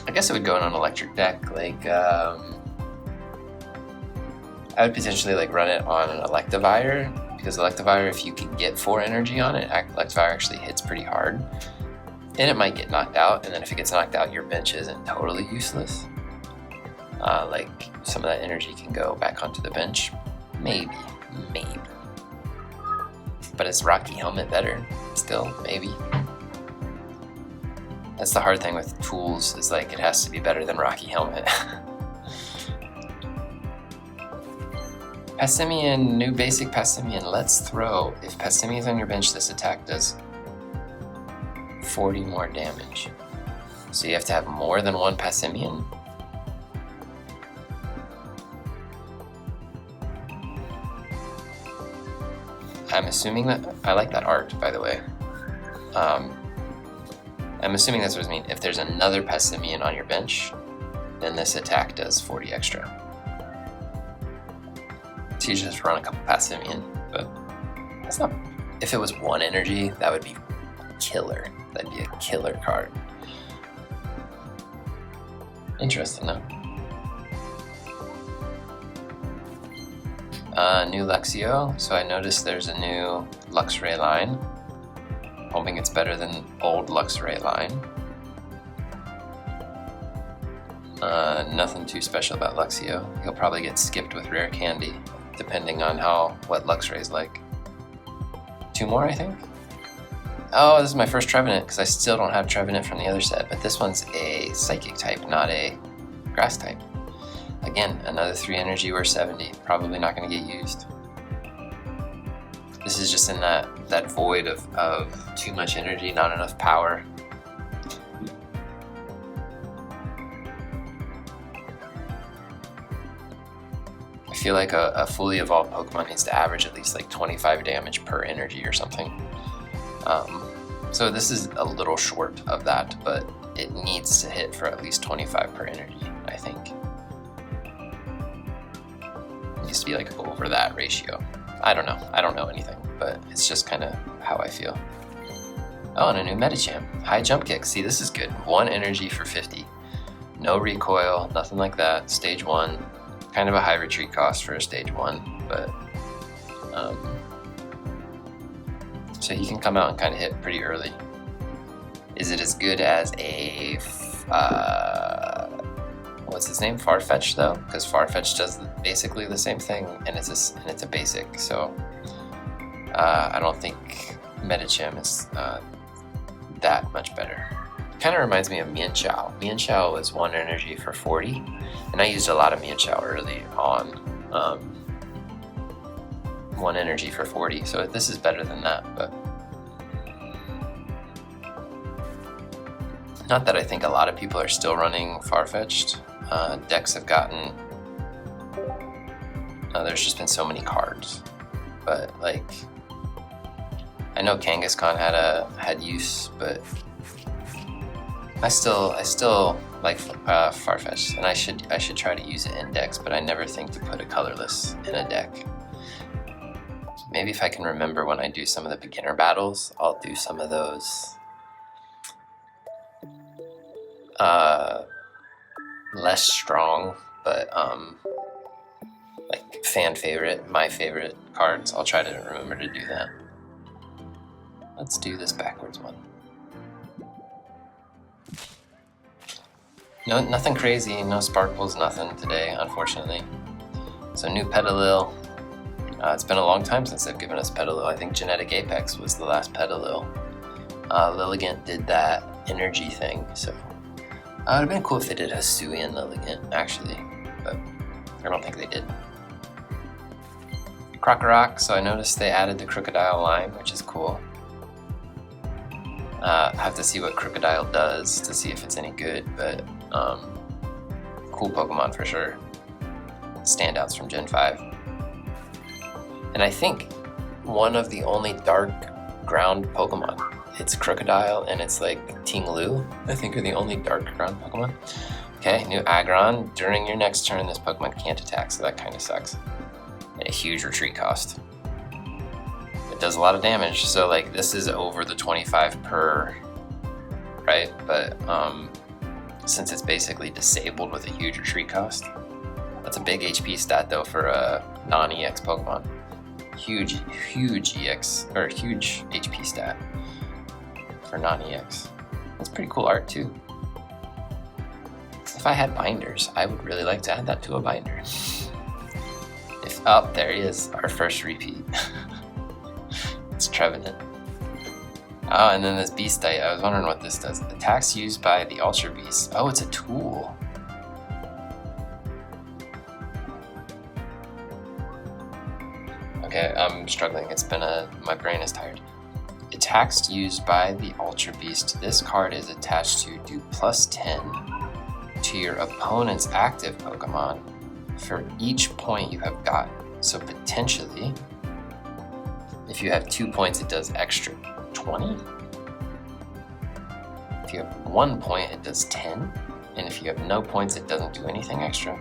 A: I guess it would go in an electric deck. Like, I would potentially like run it on an Electivire, because Electivire, if you can get 4 energy on it, Electivire actually hits pretty hard. And it might get knocked out, and then if it gets knocked out, your bench isn't totally useless. Like, some of that energy can go back onto the bench. Maybe. But is Rocky Helmet better? Still, maybe. That's the hard thing with tools, is like it has to be better than Rocky Helmet. Passimian, new basic Passimian, let's throw. If Passimian's on your bench, this attack does 40 more damage. So you have to have more than one Passimian? I'm assuming that, I like that art, by the way. I'm assuming that's what it means. If there's another Passimian on your bench, then this attack does 40 extra. So you just run a couple Passimian, but that's not, if it was 1 energy, that would be killer. That'd be a killer card. Interesting though. New Luxio, so I noticed there's a new Luxray line. Hoping it's better than old Luxray line. Nothing too special about Luxio. He'll probably get skipped with Rare Candy, depending on what Luxray's like. 2 more, I think? Oh, this is my first Trevenant, because I still don't have Trevenant from the other set, but this one's a Psychic type, not a Grass type. Again, another 3 energy or 70, probably not going to get used. This is just in that void of too much energy, not enough power. I feel like a fully evolved Pokemon needs to average at least like 25 damage per energy or something. So this is a little short of that, but it needs to hit for at least 25 per energy, I think. It needs to be like over that ratio. I don't know. I don't know anything, but it's just kind of how I feel. Oh, and a new Medicham. High jump kick. See, this is good. 1 energy for 50. No recoil, nothing like that. Stage 1. Kind of a high retreat cost for a stage 1, but so he can come out and kind of hit pretty early. Is it as good as a what's his name? Farfetch though, because Farfetch does basically the same thing, and it's a basic. So I don't think Medicham is that much better. Kind of reminds me of Mienshao. Mienshao was 1 energy for 40, and I used a lot of Mienshao early on. 1 energy for 40, so this is better than that, but not that I think a lot of people are still running Farfetch'd. Decks have gotten, there's just been so many cards, but like, I know Kangaskhan had use, but I still like Farfetch'd, and I should try to use it in decks, but I never think to put a colorless in a deck. Maybe if I can remember when I do some of the beginner battles, I'll do some of those less strong, but like my favorite cards. I'll try to remember to do that. Let's do this backwards one. No, nothing crazy, no sparkles, nothing today, unfortunately. So new Petalil. It's been a long time since they've given us Petalil. I think Genetic Apex was the last Petalil. Lilligant did that energy thing, so it would have been cool if they did Hisuian Lilligant, actually, but I don't think they did. Crocorock, so I noticed they added the Crocodile line, which is cool. I have to see what Crocodile does to see if it's any good, but cool Pokemon for sure. Standouts from Gen 5. And I think one of the only dark ground Pokemon. It's Crocodile and it's like Ting-Lu, I think, are the only dark ground Pokemon. Okay, new Aggron. During your next turn, this Pokemon can't attack, so that kind of sucks. And a huge retreat cost. It does a lot of damage, so like this is over the 25 per, right? But since it's basically disabled with a huge retreat cost. That's a big HP stat though for a non-EX Pokemon. Huge EX, or huge HP stat for non-EX. That's pretty cool art too. If I had binders, I would really like to add that to a binder. There he is, our first repeat. It's Trevenant. Oh, and then this Beastite, I was wondering what this does. Attacks used by the Ultra Beast. Oh, it's a tool. Okay, I'm struggling. My brain is tired. Attacks used by the Ultra Beast. This card is attached to do +10 to your opponent's active Pokemon for each point you have gotten. So potentially, if you have 2 points, it does extra 20. If you have 1 point, it does 10. And if you have no points, it doesn't do anything extra.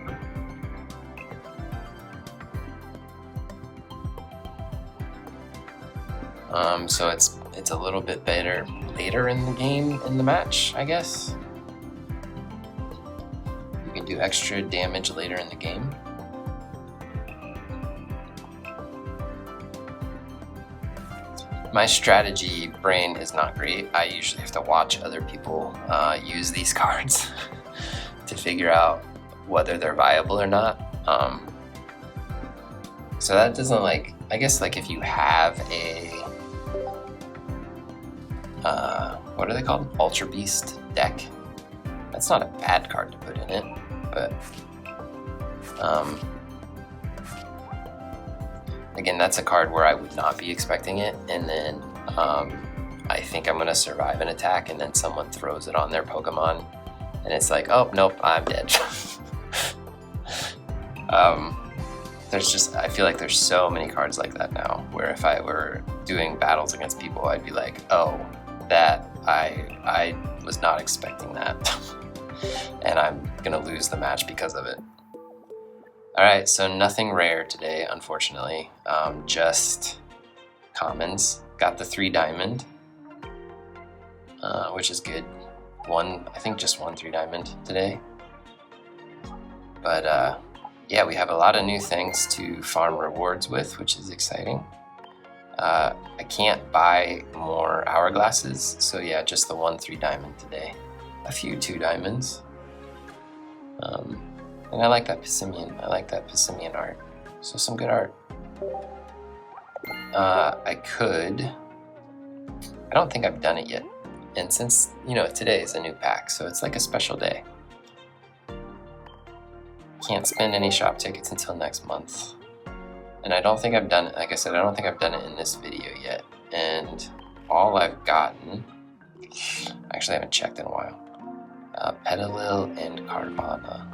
A: So it's a little bit better later in the game, in the match, I guess. You can do extra damage later in the game. My strategy brain is not great. I usually have to watch other people use these cards to figure out whether they're viable or not. So that doesn't I guess if you have a, what are they called? Ultra Beast deck. That's not a bad card to put in it, but again, that's a card where I would not be expecting it, and then I think I'm gonna survive an attack, and then someone throws it on their Pokemon, and it's like, oh, nope, I'm dead. I feel like there's so many cards like that now, where if I were doing battles against people, I'd be like, oh, I was not expecting that, and I'm gonna lose the match because of it. Alright, so nothing rare today, unfortunately. Just commons. Got the 3 diamond, which is good. I think just 1 3 diamond today. But yeah, we have a lot of new things to farm rewards with, which is exciting. I can't buy more hourglasses, so yeah, just the 1 3 diamond today. A few 2 diamonds. And I like that Pissimian. I like that Pissimian art. So some good art. I don't think I've done it yet. And since, today is a new pack, so it's like a special day. Can't spend any shop tickets until next month. And I don't think I've done it, like I said, I don't think I've done it in this video yet. And all I've gotten, actually I haven't checked in a while, Petalil and Carvana.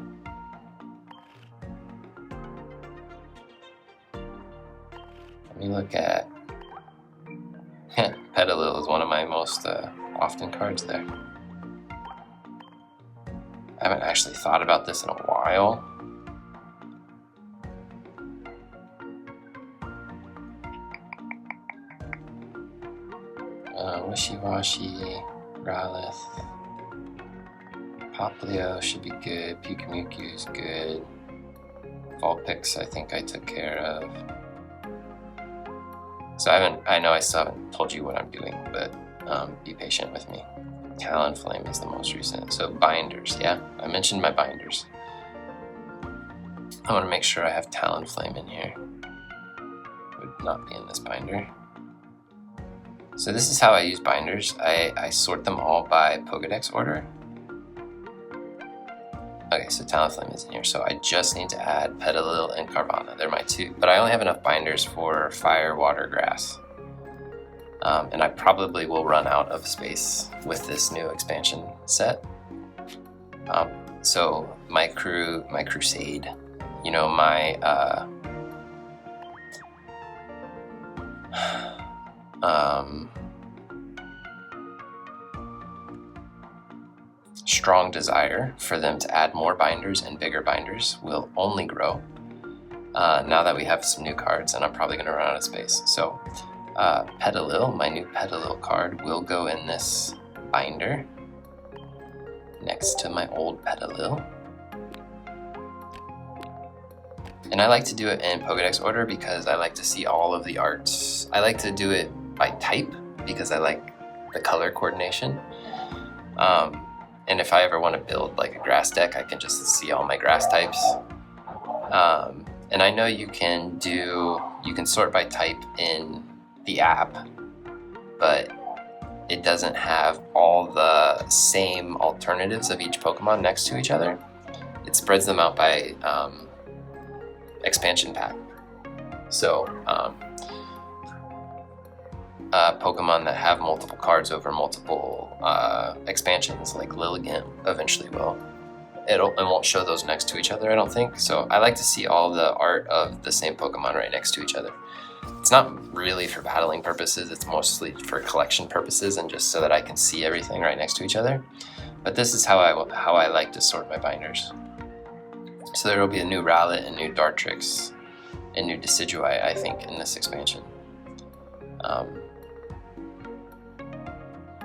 A: Let me look at, Petalil is one of my most often cards there. I haven't actually thought about this in a while. Wishy-Washy, Growlithe, Poplio should be good, Pyukumuku is good, Vulpix I think I took care of. So I know I still haven't told you what I'm doing, but be patient with me. Talonflame is the most recent. So binders, yeah, I mentioned my binders. I want to make sure I have Talonflame in here. It would not be in this binder. So this is how I use binders. I sort them all by Pokedex order. Okay, so Talonflame is in here. So I just need to add Petalil and Carvana. They're my 2, but I only have enough binders for Fire, Water, Grass. And I probably will run out of space with this new expansion set. So my crusade, my strong desire for them to add more binders and bigger binders will only grow now that we have some new cards, and I'm probably going to run out of space. So Petalil, my new Petalil card, will go in this binder. next to my old Petalil. And I like to do it in Pokedex order because I like to see all of the arts. I like to do it by type because I like the color coordination. And if I ever want to build like a grass deck, I can just see all my grass types. And I know you can sort by type in the app, but it doesn't have all the same alternatives of each Pokemon next to each other. It spreads them out by expansion pack. So Pokemon that have multiple cards over multiple expansions, like Lilligant, eventually will. It won't show those next to each other, I don't think. So I like to see all the art of the same Pokemon right next to each other. It's not really for battling purposes, it's mostly for collection purposes and just so that I can see everything right next to each other. But this is how I like to sort my binders. So there will be a new Rowlet and new Dartrix and new Decidueye, I think, in this expansion.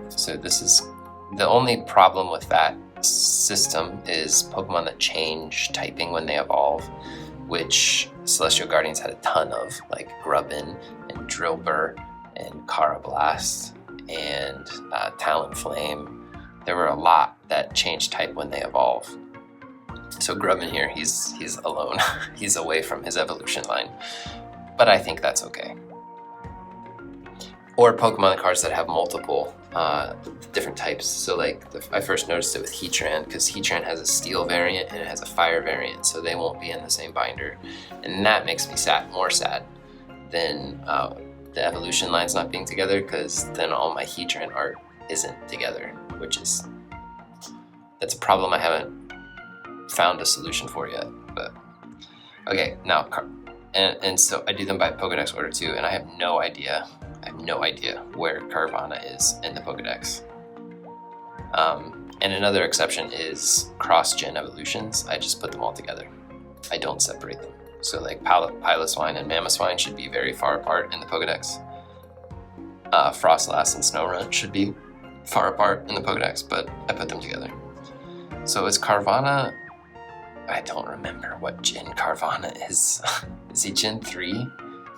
A: So this is the only problem with that system is Pokemon that change typing when they evolve, which Celestial Guardians had a ton of, like Grubbin and Drillbur and Carablast and Talonflame. There were a lot that change type when they evolve. So Grubbin here, he's alone. He's away from his evolution line, but I think that's okay. Or Pokemon cards that have multiple different types. So like I first noticed it with Heatran, because Heatran has a Steel variant and it has a Fire variant, so they won't be in the same binder, and that makes me more sad than the evolution lines not being together, because then all my Heatran art isn't together, that's a problem I haven't found a solution for yet. But okay, now and so I do them by Pokedex order too, and I have no idea where Carvanha is in the Pokedex. And another exception is cross-gen evolutions. I just put them all together. I don't separate them. So like Piloswine and Mamoswine should be very far apart in the Pokedex. Frostlass and Snorunt should be far apart in the Pokedex, but I put them together. So is Carvanha... I don't remember what Gen Carvanha is. Is he Gen 3?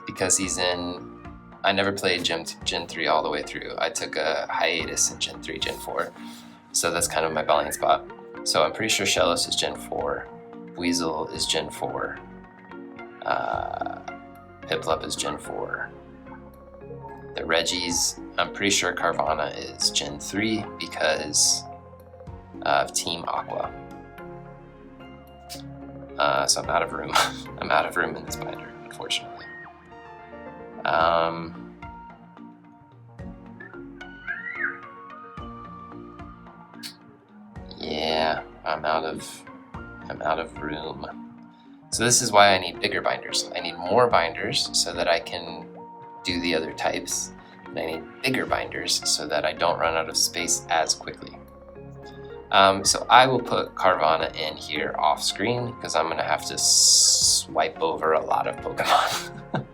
A: Because he's in... I never played Gen 3 all the way through. I took a hiatus in Gen 3, Gen 4. So that's kind of my blind spot. So I'm pretty sure Shellos is Gen 4. Weasel is Gen 4. Piplup is Gen 4. The Reggies, I'm pretty sure Carvanha is Gen 3 because of Team Aqua. So I'm out of room. I'm out of room in this binder, unfortunately. Yeah, I'm out of room. So this is why I need bigger binders. I need more binders so that I can do the other types, and I need bigger binders so that I don't run out of space as quickly. So I will put Carvanha in here off screen because I'm gonna have to swipe over a lot of Pokemon.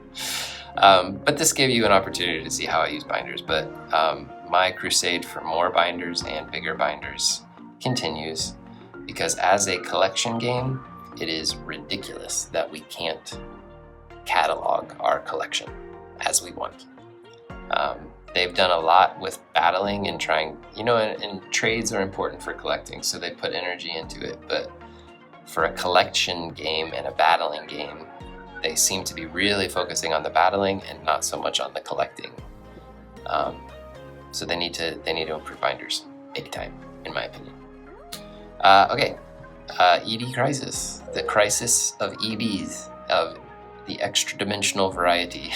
A: But this gave you an opportunity to see how I use binders, but my crusade for more binders and bigger binders continues, because as a collection game, it is ridiculous that we can't catalog our collection as we want. They've done a lot with battling and trying, and trades are important for collecting, so they put energy into it, but for a collection game and a battling game, they seem to be really focusing on the battling and not so much on the collecting. So they need to improve binders big time, in my opinion. Okay, ED Crisis, the crisis of EDs, of the extra-dimensional variety,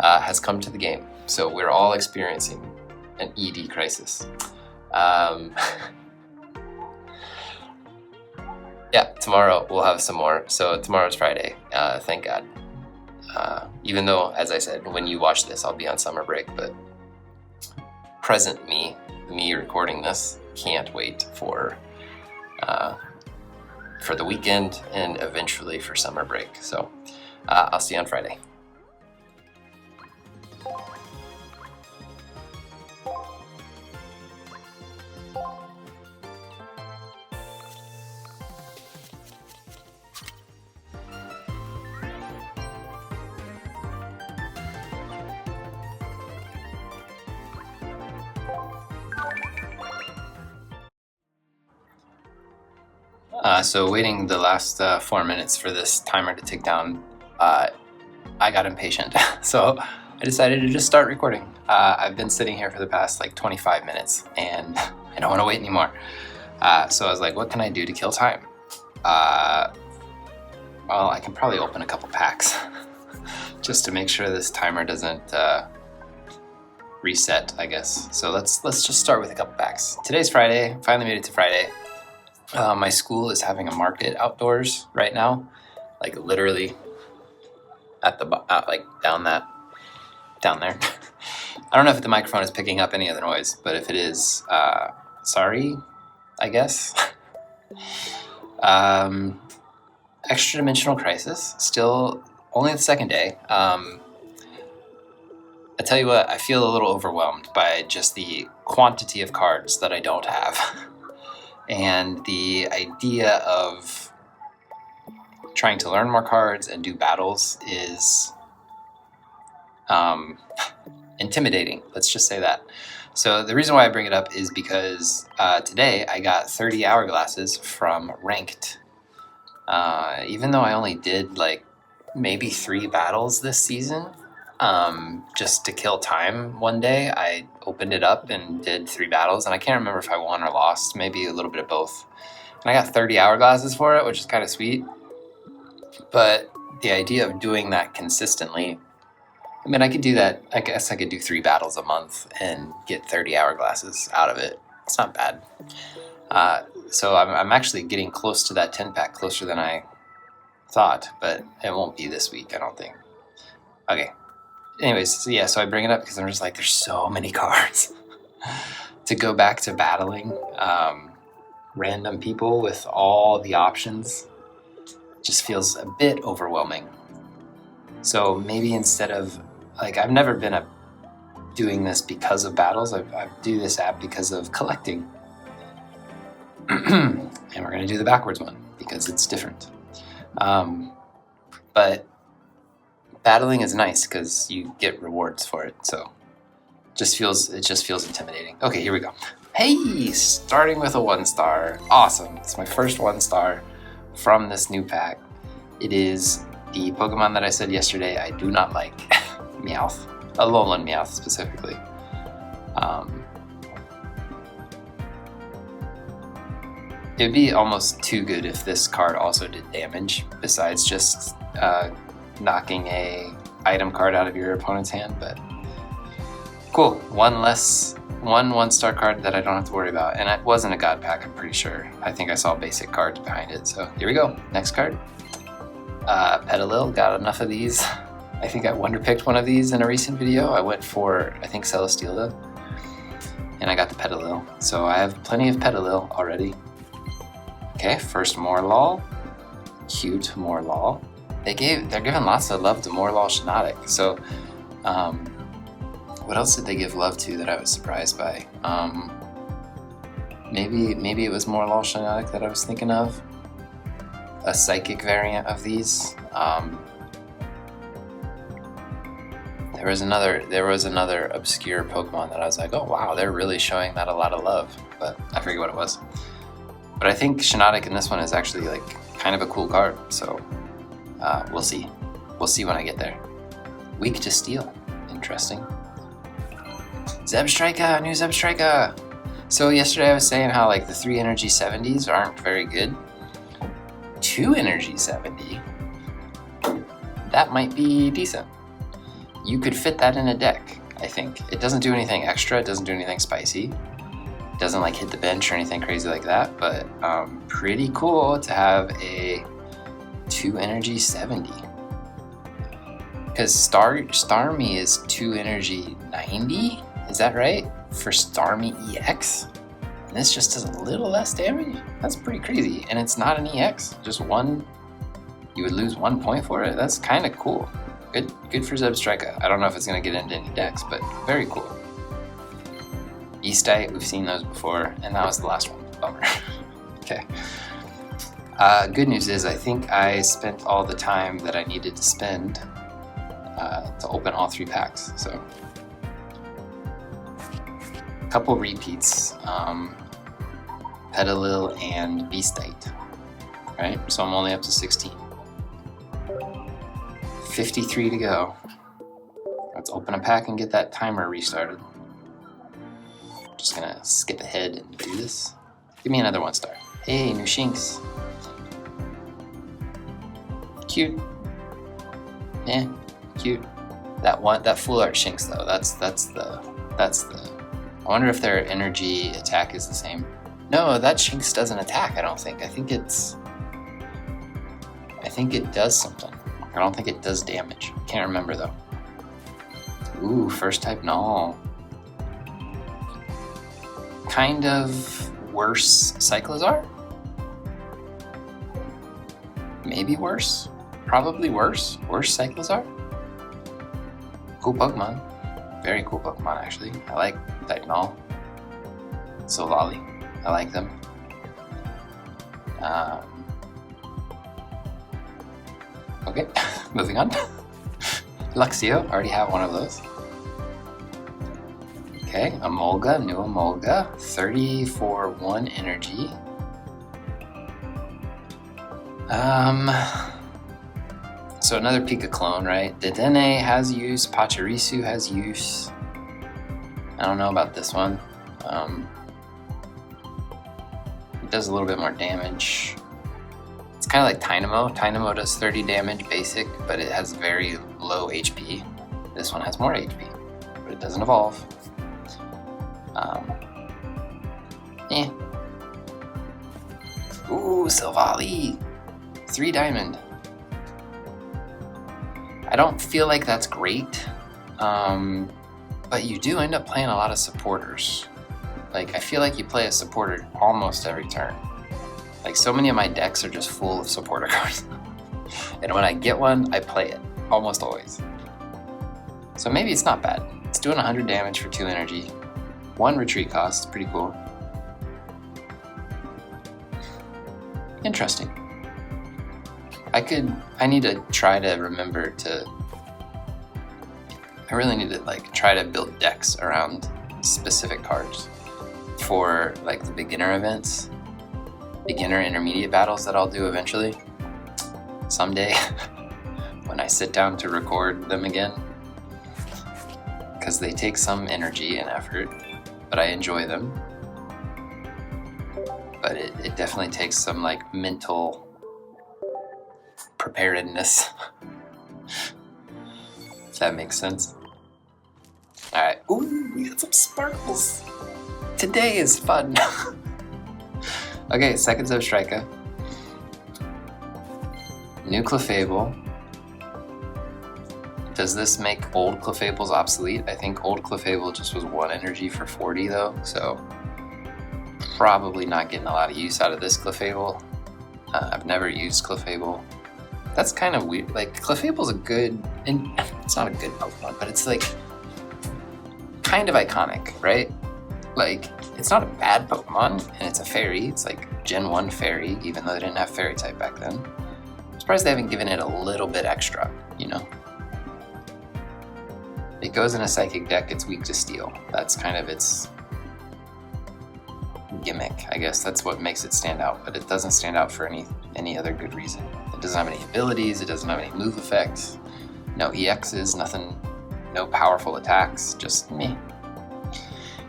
A: has come to the game. So we're all experiencing an ED crisis. Yeah, tomorrow we'll have some more. So tomorrow's Friday, thank God. Even though, as I said, when you watch this, I'll be on summer break, but present me recording this, can't wait for the weekend and eventually for summer break. So I'll see you on Friday. So waiting the last 4 minutes for this timer to tick down, I got impatient. So I decided to just start recording. I've been sitting here for the past like 25 minutes and I don't want to wait anymore. So I was like, what can I do to kill time? Well, I can probably open a couple packs just to make sure this timer doesn't reset, I guess. So let's just start with a couple packs. Today's Friday. Finally made it to Friday. My school is having a market outdoors right now, like literally at the like down there. I don't know if the microphone is picking up any other noise, but if it is, sorry, I guess. Extradimensional Crisis, still only the second day. I tell you what, I feel a little overwhelmed by just the quantity of cards that I don't have. And the idea of trying to learn more cards and do battles is intimidating. Let's just say that. So the reason why I bring it up is because today I got 30 hourglasses from Ranked. Even though I only did like maybe 3 battles this season, just to kill time one day, I opened it up and did 3 battles, and I can't remember if I won or lost, maybe a little bit of both. And I got 30 hourglasses for it, which is kind of sweet. But the idea of doing that consistently, I mean, I could do that. I guess I could do 3 battles a month and get 30 hourglasses out of it. It's not bad. So I'm actually getting close to that 10-pack, closer than I thought, but it won't be this week, I don't think. Okay. Anyways, so I bring it up because I'm just like, there's so many cards. To go back to battling random people with all the options just feels a bit overwhelming. So maybe instead of, like, I've never been doing this because of battles. I do this app because of collecting. And we're going to do the backwards one because it's different. But battling is nice because you get rewards for it. So it just feels intimidating. Okay, here we go. Hey, starting with a 1-star. Awesome. It's my first 1-star from this new pack. It is the Pokemon that I said yesterday I do not like. Meowth. Alolan Meowth specifically. It'd be almost too good if this card also did damage, besides just knocking a item card out of your opponent's hand, but cool. One 1-star card that I don't have to worry about, and it wasn't a god pack, I'm pretty sure. I think I saw basic cards behind it, so here we go. Next card. Petalil, got enough of these. I think I wonder-picked one of these in a recent video. I went for, I think, Celesteela, and I got the Petalil, so I have plenty of Petalil already. Okay, first Morlaw. Cute Morlaw. They're giving lots of love to Morlaw Shiinotic. So, what else did they give love to that I was surprised by? Maybe it was Morlaw Shiinotic that I was thinking of. A psychic variant of these. There was another obscure Pokemon that I was like, oh wow, they're really showing that a lot of love. But I forget what it was. But I think Shiinotic in this one is actually like kind of a cool card, so we'll see. We'll see when I get there. Weak to Steel. Interesting. Zebstrika! New Zebstrika! So yesterday I was saying how like the 3 Energy 70s aren't very good. 2 Energy 70? That might be decent. You could fit that in a deck, I think. It doesn't do anything extra, it doesn't do anything spicy. Doesn't like hit the bench or anything crazy like that, but pretty cool to have a 2 Energy 70. Because Starmie is 2 Energy 90? Is that right? For Starmie EX? And this just does a little less damage? That's pretty crazy. And it's not an EX, just one. You would lose 1 point for it? That's kind of cool. Good for Zebstrika. I don't know if it's going to get into any decks, but very cool. Eastite, we've seen those before, and that was the last one. Bummer. Okay. Good news is I think I spent all the time that I needed to spend to open all 3 packs. So, a couple repeats. Petalil and Beastite. right? So I'm only up to 16. 53 to go. Let's open a pack and get that timer restarted. Just gonna skip ahead and do this. Give me another 1-star. Hey, new Shinx. Cute. Yeah, cute. That full art Shinx though. That's the. I wonder if their energy attack is the same. No, that Shinx doesn't attack. I don't think. I think it does something. I don't think it does damage. Can't remember though. Ooh, first type null. Kind of worse Cyclizar? Maybe worse? Probably worse? Worse Cyclizar? Cool Pokemon. Very cool Pokemon actually. I like type null. Solali. I like them. Okay, moving on. Luxio, already have one of those. Okay, Emolga, new Emolga, 30 for 1 energy. So another Pika clone, right? Dedenne has use, Pachirisu has use. I don't know about this one. It does a little bit more damage. It's kind of like Tynamo. Tynamo does 30 damage basic, but it has very low HP. This one has more HP, but it doesn't evolve. Ooh, Silvally! 3 diamond. I don't feel like that's great, but you do end up playing a lot of supporters. Like, I feel like you play a supporter almost every turn. Like, so many of my decks are just full of supporter cards. And when I get one, I play it, almost always. So maybe it's not bad. It's doing 100 damage for 2 energy. 1 retreat cost, pretty cool. Interesting. I need to try to remember to, I really need to like try to build decks around specific cards for like the beginner events, beginner intermediate battles that I'll do eventually, someday, when I sit down to record them again, because they take some energy and effort, but I enjoy them. But it definitely takes some like mental preparedness, if that makes sense. Alright, ooh, we got some sparkles. Today is fun. Okay, Seconds of Strika. New Clefable. Does this make old Clefables obsolete? I think old Clefable just was 1 energy for 40 though, so probably not getting a lot of use out of this Clefable. I've never used Clefable. That's kind of weird. Like, Clefable's a good, and it's not a good Pokemon, but it's like kind of iconic, right? Like, it's not a bad Pokemon, and it's a fairy. It's like Gen 1 fairy, even though they didn't have fairy type back then. I'm surprised they haven't given it a little bit extra, you know? It goes in a psychic deck, it's weak to steel. That's kind of its gimmick, I guess. That's what makes it stand out, but it doesn't stand out for any other good reason. It doesn't have any abilities, it doesn't have any move effects, no EXs, nothing, no powerful attacks, just me.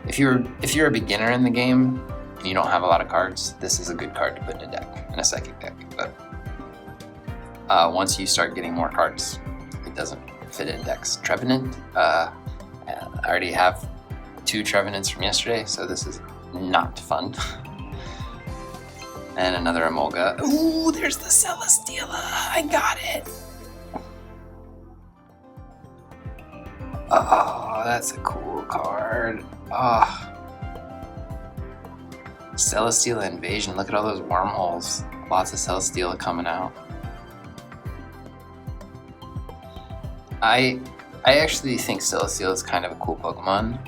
A: If you're a beginner in the game and you don't have a lot of cards, this is a good card to put in a deck, in a psychic deck. But once you start getting more cards, it doesn't fit in decks. Trevenant, I already have 2 Trevenants from yesterday, so this is not fun. And another Emolga. Ooh, there's the Celesteela! I got it! Oh, that's a cool card. Oh. Celesteela Invasion. Look at all those wormholes. Lots of Celesteela coming out. I actually think Celesteela is kind of a cool Pokemon.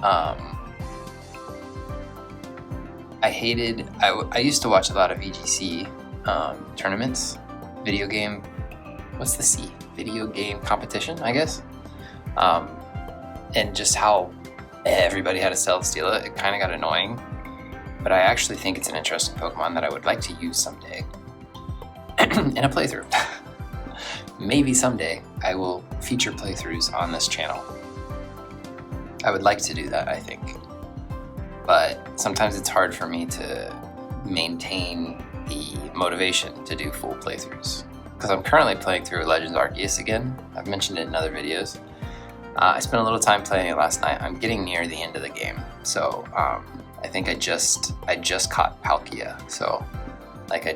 A: I used to watch a lot of VGC tournaments, video game competition, I guess. And just how everybody had a Celesteela, it kind of got annoying. But I actually think it's an interesting Pokemon that I would like to use someday. in a playthrough. Maybe someday I will feature playthroughs on this channel. I would like to do that, I think. But sometimes it's hard for me to maintain the motivation to do full playthroughs. Because I'm currently playing through Legends Arceus again. I've mentioned it in other videos. I spent a little time playing it last night. I'm getting near the end of the game. So I think I just caught Palkia. So like I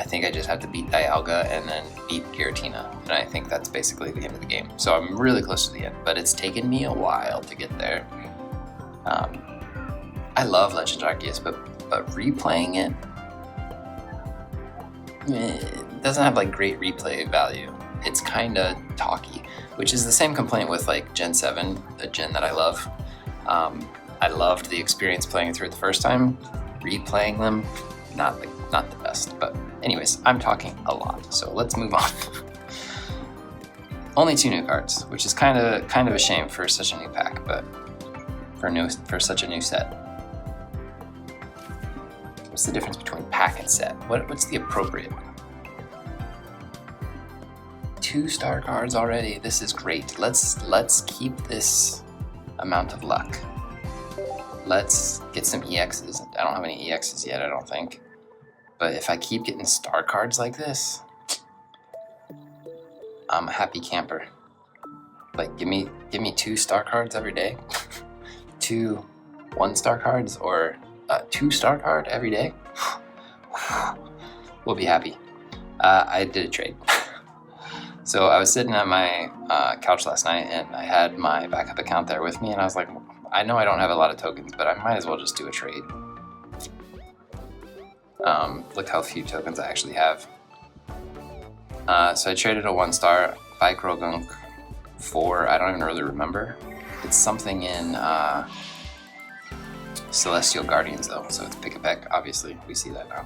A: think I just have to beat Dialga and then beat Giratina. And I think that's basically the end of the game. So I'm really close to the end, but it's taken me a while to get there. I love Legends Arceus, but replaying it doesn't have like great replay value. It's kind of talky, which is the same complaint with like Gen 7, the gen that I love. I loved the experience playing it through it the first time. Replaying them, not the best. But anyways, I'm talking a lot, so let's move on. Only 2 new cards, which is kind of a shame for such a new pack, but for such a new set. What's the difference between pack and set? What's the appropriate? 2 star cards already. This is great. Let's keep this amount of luck. Let's get some EXs. I don't have any EXs yet, I don't think. But if I keep getting star cards like this, I'm a happy camper. Like give me 2 star cards every day. 2 1-star cards or a 2-star card every day. We'll be happy. I did a trade. So I was sitting at my couch last night and I had my backup account there with me and I was like, I know I don't have a lot of tokens, but I might as well just do a trade. Look how few tokens I actually have. So I traded a 1-star by Krogunk for, I don't even really remember. It's something in Celestial Guardians though, so it's pick a peck, obviously, we see that now.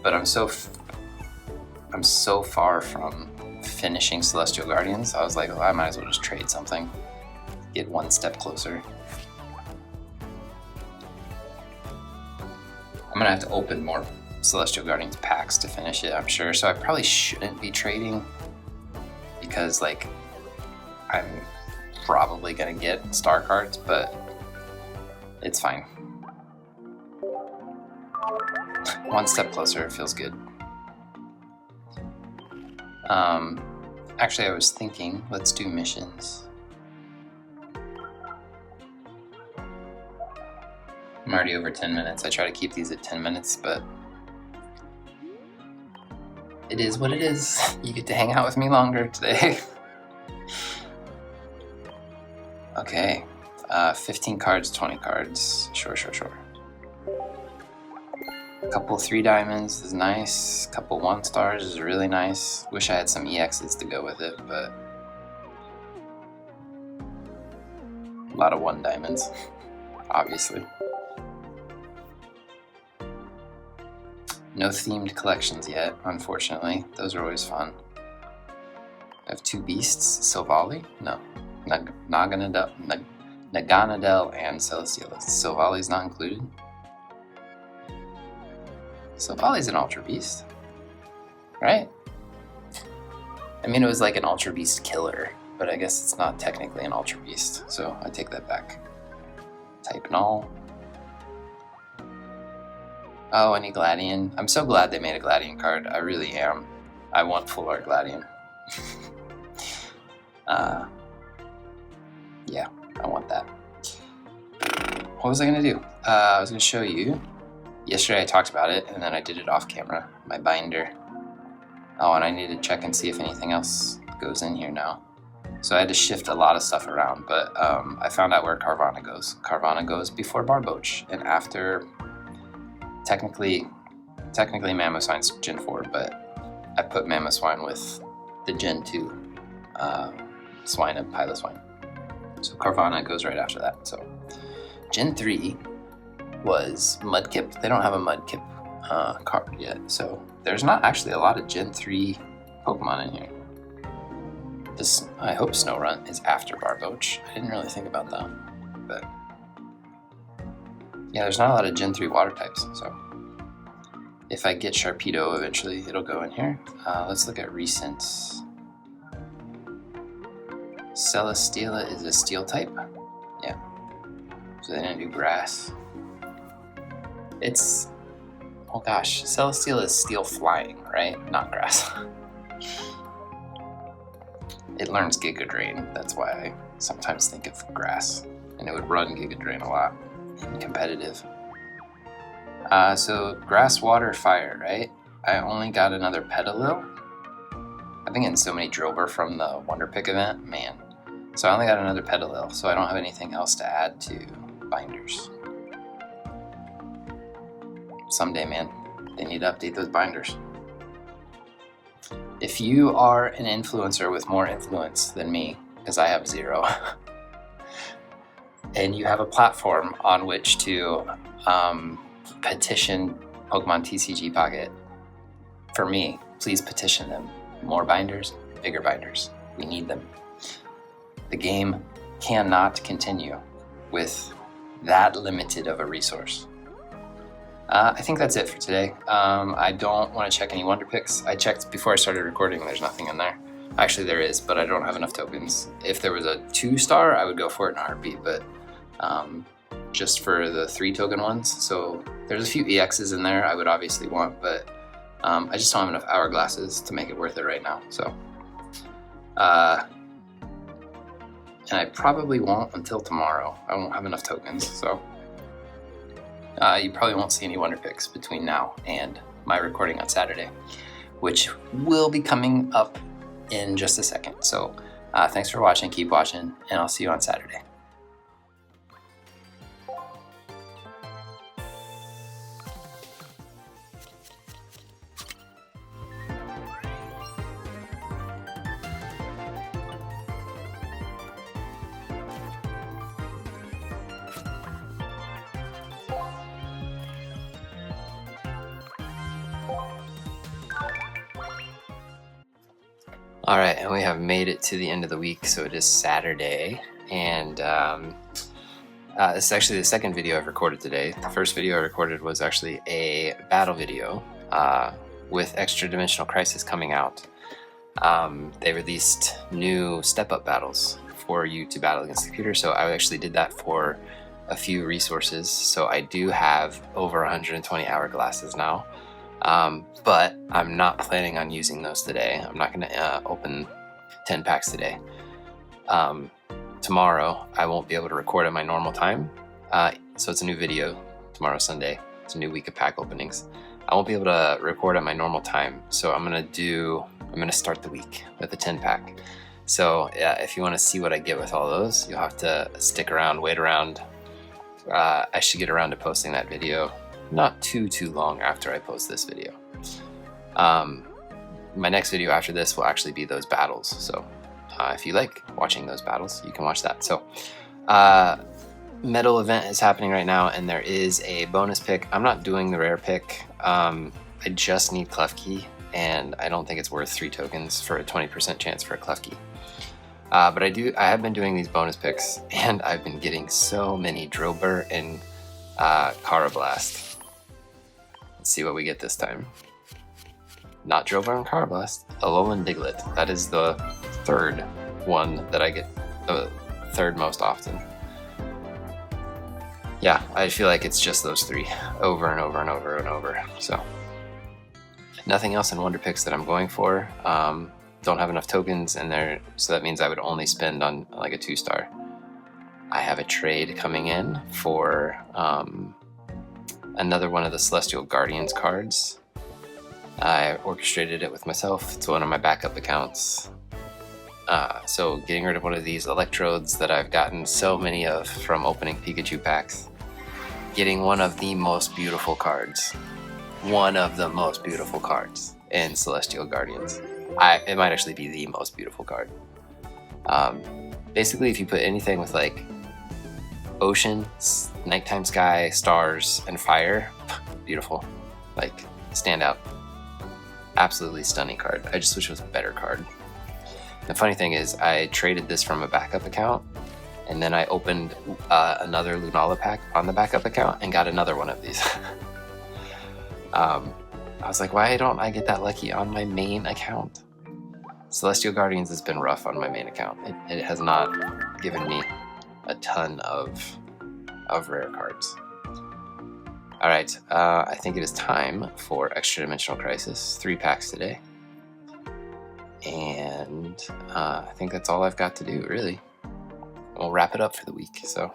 A: But I'm so far from finishing Celestial Guardians, I was like, well, I might as well just trade something, get one step closer. I'm gonna have to open more Celestial Guardians packs to finish it, I'm sure, so I probably shouldn't be trading because like I'm probably gonna get star cards, but it's fine. One step closer, it feels good. Actually, I was thinking, let's do missions. I'm already over 10 minutes. I try to keep these at 10 minutes, but it is what it is. You get to hang out with me longer today. Okay, 15 cards, 20 cards. Sure. A couple 3 diamonds is nice. A couple 1-stars is really nice. Wish I had some EXs to go with it, but a lot of 1 diamonds, obviously. No themed collections yet, unfortunately. Those are always fun. I have 2 beasts, Silvally? No. Naganadel and Celesteela. Silvally's not included. Silvally's an Ultra Beast, right? I mean, it was like an Ultra Beast killer, but I guess it's not technically an Ultra Beast, so I take that back. Type Null. Oh, any Gladian. I'm so glad they made a Gladian card. I really am. I want full art Gladian. Yeah, I want that. What was I gonna do? I was gonna show you. Yesterday I talked about it, and then I did it off camera. My binder. Oh, and I need to check and see if anything else goes in here now. So I had to shift a lot of stuff around, but I found out where Carvanha goes. Carvanha goes before Barboach, and after, technically Mamoswine's Gen 4, but I put Mamoswine with the Gen 2 Swine of Piloswine. So Carvanha goes right after that. So Gen 3 was Mudkip. They don't have a Mudkip card yet, so there's not actually a lot of Gen 3 Pokemon in here. I hope Snorunt is after Barboach. I didn't really think about that, but yeah, there's not a lot of Gen 3 water types, so If I get Sharpedo eventually, it'll go in here. Let's look at recent. Celesteela is a steel type. Yeah. So they didn't do grass. It's, oh gosh, Celesteela is steel flying, right? Not grass. It learns Giga Drain. That's why I sometimes think of grass. And it would run Giga Drain a lot in competitive. So grass, water, fire, right? I only got another Petalil. I've been getting so many Drillbur from the Wonder Pick event, man. So I only got another Petalil, so I don't have anything else to add to binders. Someday, man, they need to update those binders. If you are an influencer with more influence than me, because I have 0, and you have a platform on which to petition Pokemon TCG Pocket, for me, please petition them. More binders, bigger binders. We need them. The game cannot continue with that limited of a resource. I think that's it for today. I don't want to check any Wonder Picks. I checked before I started recording, there's nothing in there. Actually there is, but I don't have enough tokens. If there was a 2-star, I would go for it in a heartbeat, but just for the 3 token ones. So there's a few EXs in there I would obviously want, but I just don't have enough hourglasses to make it worth it right now. So, and I probably won't until tomorrow. I won't have enough tokens, so you probably won't see any Wonder Picks between now and my recording on Saturday, which will be coming up in just a second. So thanks for watching, keep watching, and I'll see you on Saturday. All right, and we have made it to the end of the week, so it is Saturday, and this is actually the second video I've recorded today. The first video I recorded was actually a battle video with Extradimensional Crisis coming out. They released new step-up battles for you to battle against the computer, so I actually did that for a few resources, so I do have over 120 hourglasses now. But I'm not planning on using those today. I'm not going to open 10 packs today. Tomorrow, I won't be able to record at my normal time. So it's a new video. Tomorrow, Sunday. It's a new week of pack openings. I won't be able to record at my normal time. So I'm going to start the week with a 10 pack. So yeah, if you want to see what I get with all those, you'll have to stick around, wait around. I should get around to posting that video not too long after I post this video. My next video after this will actually be those battles, so if you like watching those battles, you can watch that. So medal event is happening right now, and there is a bonus pick. I'm not doing the rare pick. I just need Klefki, and I don't think it's worth 3 tokens for a 20% chance for a Klefki. But I have been doing these bonus picks, and I've been getting so many Drillbur and Carablast. Let's see what we get this time. Not Drillbur and Carablast, Alolan Diglett. That is the third one that I get, the third most often. Yeah, I feel like it's just those 3 over and over and over and over. So nothing else in Wonder Picks that I'm going for. Don't have enough tokens in there, so that means I would only spend on like a 2-star. I have a trade coming in for another one of the Celestial Guardians cards. I orchestrated it with myself. It's one of my backup accounts. So getting rid of one of these electrodes that I've gotten so many of from opening Pikachu packs. Getting one of the most beautiful cards. One of the most beautiful cards in Celestial Guardians. It might actually be the most beautiful card. Basically, if you put anything with like ocean, nighttime sky, stars, and fire, beautiful. Like, stand out. Absolutely stunning card. I just wish it was a better card. The funny thing is, I traded this from a backup account, and then I opened another Lunala pack on the backup account and got another one of these. I was like, why don't I get that lucky on my main account? Celestial Guardians has been rough on my main account. It has not given me a ton of rare cards. All right, I think it is time for Extradimensional Crisis. 3 packs today. And I think that's all I've got to do, really. We'll wrap it up for the week, so.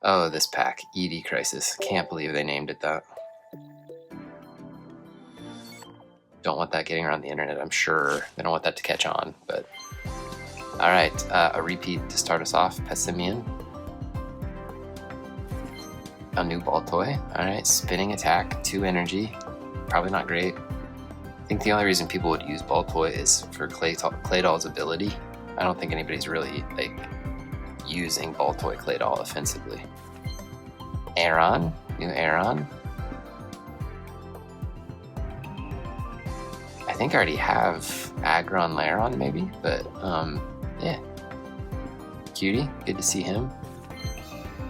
A: Oh, this pack, ED Crisis. Can't believe they named it that. Don't want that getting around the internet, I'm sure. They don't want that to catch on, but... Alright, a repeat to start us off. Pessimian. A new ball toy. Alright, spinning attack, 2 energy. Probably not great. I think the only reason people would use ball toy is for Claydol's ability. I don't think anybody's really, like, using ball toy Claydol offensively. Aeron, new Aeron. I think I already have Aggron Lairon maybe, but yeah. Cutie, good to see him.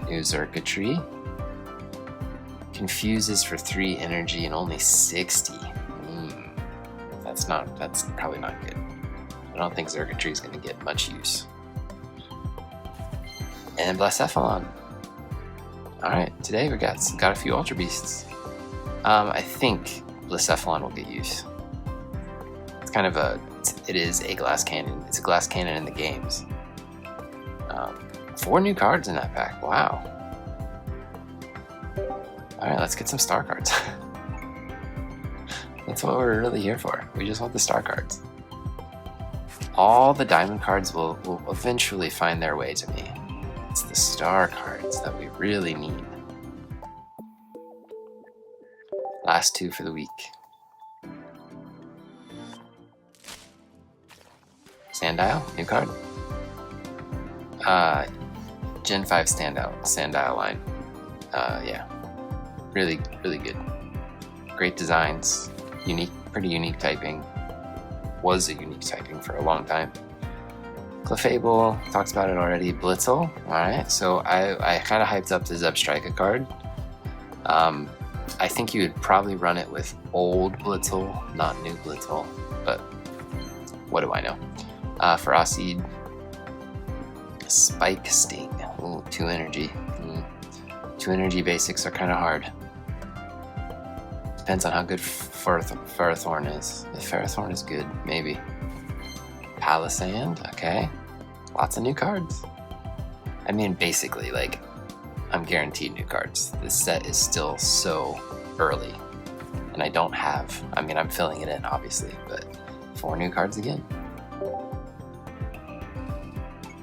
A: New Xurkitree. Confuses for 3 energy and only 60. That's probably not good. I don't think Xurkitree is going to get much use. And Blacephalon. Alright, today we got a few Ultra Beasts. I think Blacephalon will get use. It's kind of it is a glass cannon. It's a glass cannon in the games. 4 new cards in that pack. Wow. Alright, let's get some star cards. That's what we're really here for. We just want the star cards. All the diamond cards will eventually find their way to me. It's the star cards that we really need. Last 2 for the week. Sandile, new card. Gen 5 Sandile line. Yeah. Really, really good. Great designs. Pretty unique typing. Was a unique typing for a long time. Clefable, talked about it already. Blitzel, alright. So I kind of hyped up the Zebstrika card. I think you would probably run it with old Blitzel, not new Blitzel, but what do I know? For Acid, Spike Sting. Ooh, 2 energy. 2 energy basics are kind of hard. Depends on how good Ferrothorn is. If Ferrothorn is good, maybe. Palisand, okay. Lots of new cards. I mean, basically, like, I'm guaranteed new cards. This set is still so early. And I don't have, I mean, I'm filling it in, obviously, but 4 new cards again.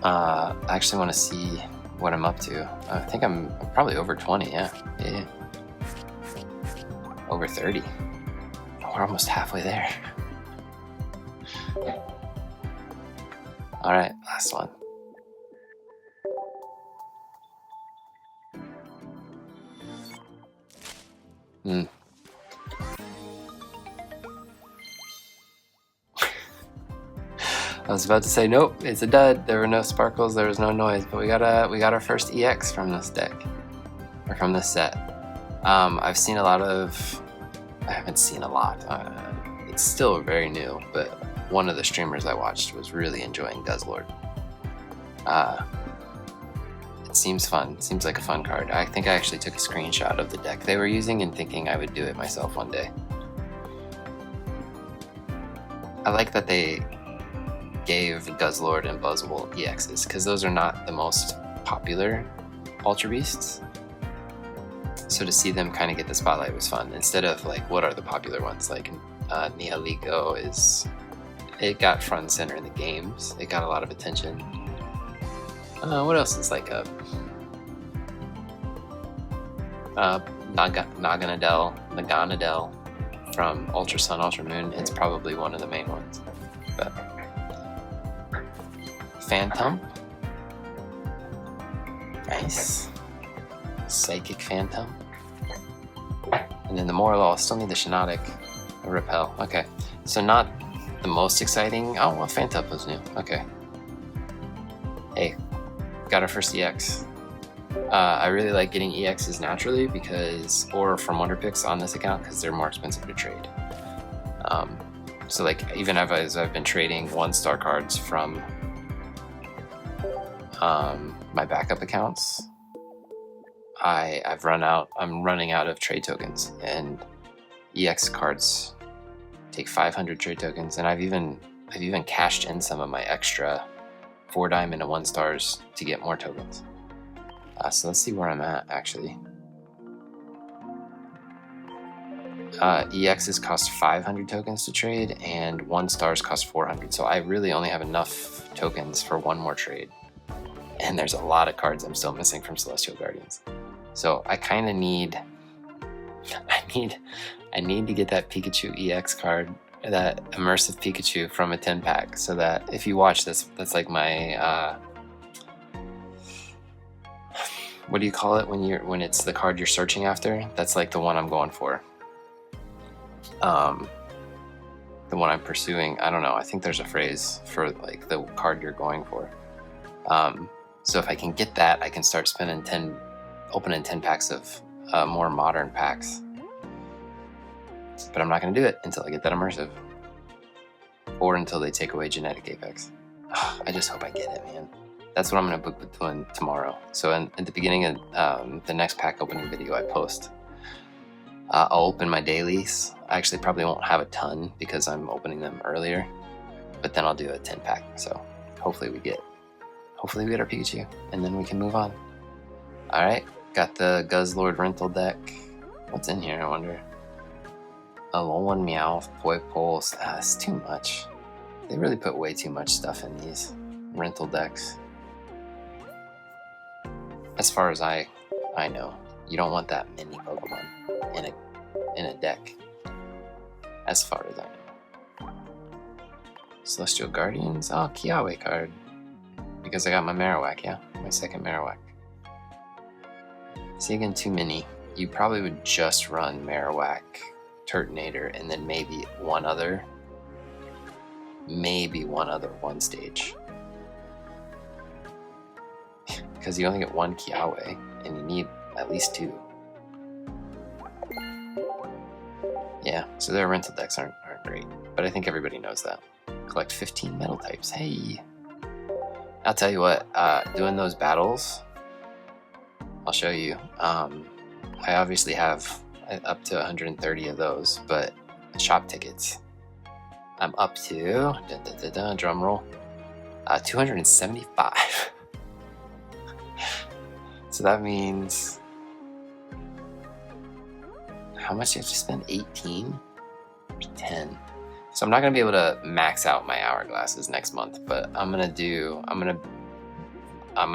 A: I actually want to see what I'm up to. I think I'm probably over 20, yeah. Over 30. We're almost halfway there. Alright, last one. I was about to say nope, it's a dud. There were no sparkles, there was no noise, but we got our first EX from this deck, or from this set. I've seen a lot of. I haven't seen a lot. It's still very new, but one of the streamers I watched was really enjoying Guzzlord. It seems fun. It seems like a fun card. I think I actually took a screenshot of the deck they were using and thinking I would do it myself one day. I like that they gave Guzzlord and Buzzwole EXs, because those are not the most popular Ultra Beasts. So to see them kind of get the spotlight was fun, instead of like, what are the popular ones? Like Nihilego it got front and center in the games. It got a lot of attention. What else is like a Naganadel from Ultra Sun, Ultra Moon? It's probably one of the main ones. But Phantom, nice. Psychic Phantom. And then the Morlul, still need the Shiinotic. Repel, okay. So not the most exciting. Oh, well, Phantom was new, okay. Hey, got our first EX. I really like getting EXs naturally or from Wonder Picks on this account because they're more expensive to trade. So like even as I've been trading 1-star cards from my backup accounts, I'm running out of trade tokens, and EX cards take 500 trade tokens, and I've even cashed in some of my extra 4 diamond and 1 stars to get more tokens. So let's see where I'm at actually. EXs cost 500 tokens to trade, and 1 stars cost 400. So I really only have enough tokens for 1 more trade. And there's a lot of cards I'm still missing from Celestial Guardians. So I kind of need, I need to get that Pikachu EX card, that immersive Pikachu from a 10 pack, so that if you watch this, that's like my, what do you call it when it's the card you're searching after? That's like the one I'm going for. The one I'm pursuing. I don't know. I think there's a phrase for like the card you're going for. So if I can get that, I can start opening 10 packs of more modern packs. But I'm not going to do it until I get that immersive, or until they take away Genetic Apex. I just hope I get it, man. That's what I'm going to book doing tomorrow. So at the beginning of the next pack opening video I post, I'll open my dailies. I actually probably won't have a ton because I'm opening them earlier, but then I'll do a 10 pack. So hopefully we get our Pikachu, and then we can move on. All right, got the Guzzlord rental deck. What's in here, I wonder? A Alolan Meowth, Poipole. That's too much. They really put way too much stuff in these rental decks. As far as I know, you don't want that many Pokemon in a deck. As far as I know. Celestial Guardians. Oh, Kiawe card. Because I got my Marowak, yeah, my second Marowak. See, again, too many. You probably would just run Marowak, Turtonator, and then maybe one other 1 stage. Because you only get 1 Kiawe, and you need at least 2. Yeah, so their rental decks aren't great, but I think everybody knows that. Collect 15 metal types, hey! I'll tell you what, doing those battles, I'll show you. I obviously have up to 130 of those, but shop tickets, I'm up to, drum roll, 275. So that means, how much do you have to spend? 18 or 10? So I'm not gonna be able to max out my hourglasses next month, but I'm gonna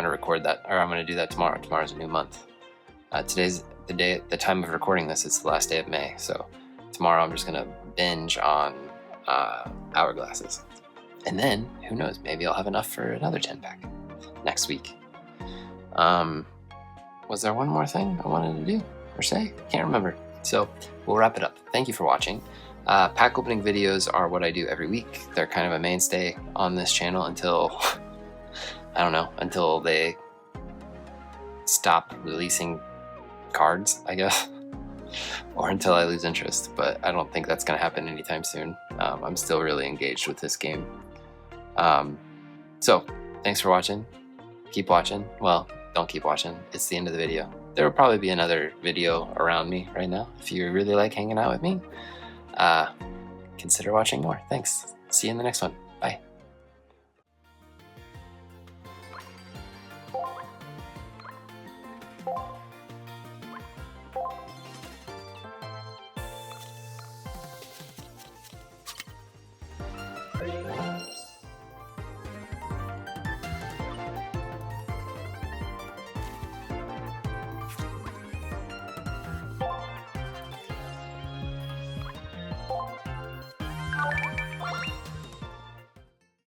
A: record that, or I'm gonna do that tomorrow. Tomorrow's a new month. Today's the time of recording this, it's the last day of May. So tomorrow I'm just gonna binge on hourglasses, and then who knows? Maybe I'll have enough for another 10 pack next week. Was there one more thing I wanted to do or say? Can't remember. So we'll wrap it up. Thank you for watching. Pack opening videos are what I do every week. They're kind of a mainstay on this channel until, I don't know, until they stop releasing cards, I guess, or until I lose interest, but I don't think that's going to happen anytime soon. I'm still really engaged with this game. So thanks for watching. Keep watching. Well, don't keep watching. It's the end of the video. There will probably be another video around me right now. If you really like hanging out with me, consider watching more. Thanks. See you in the next one. Bye.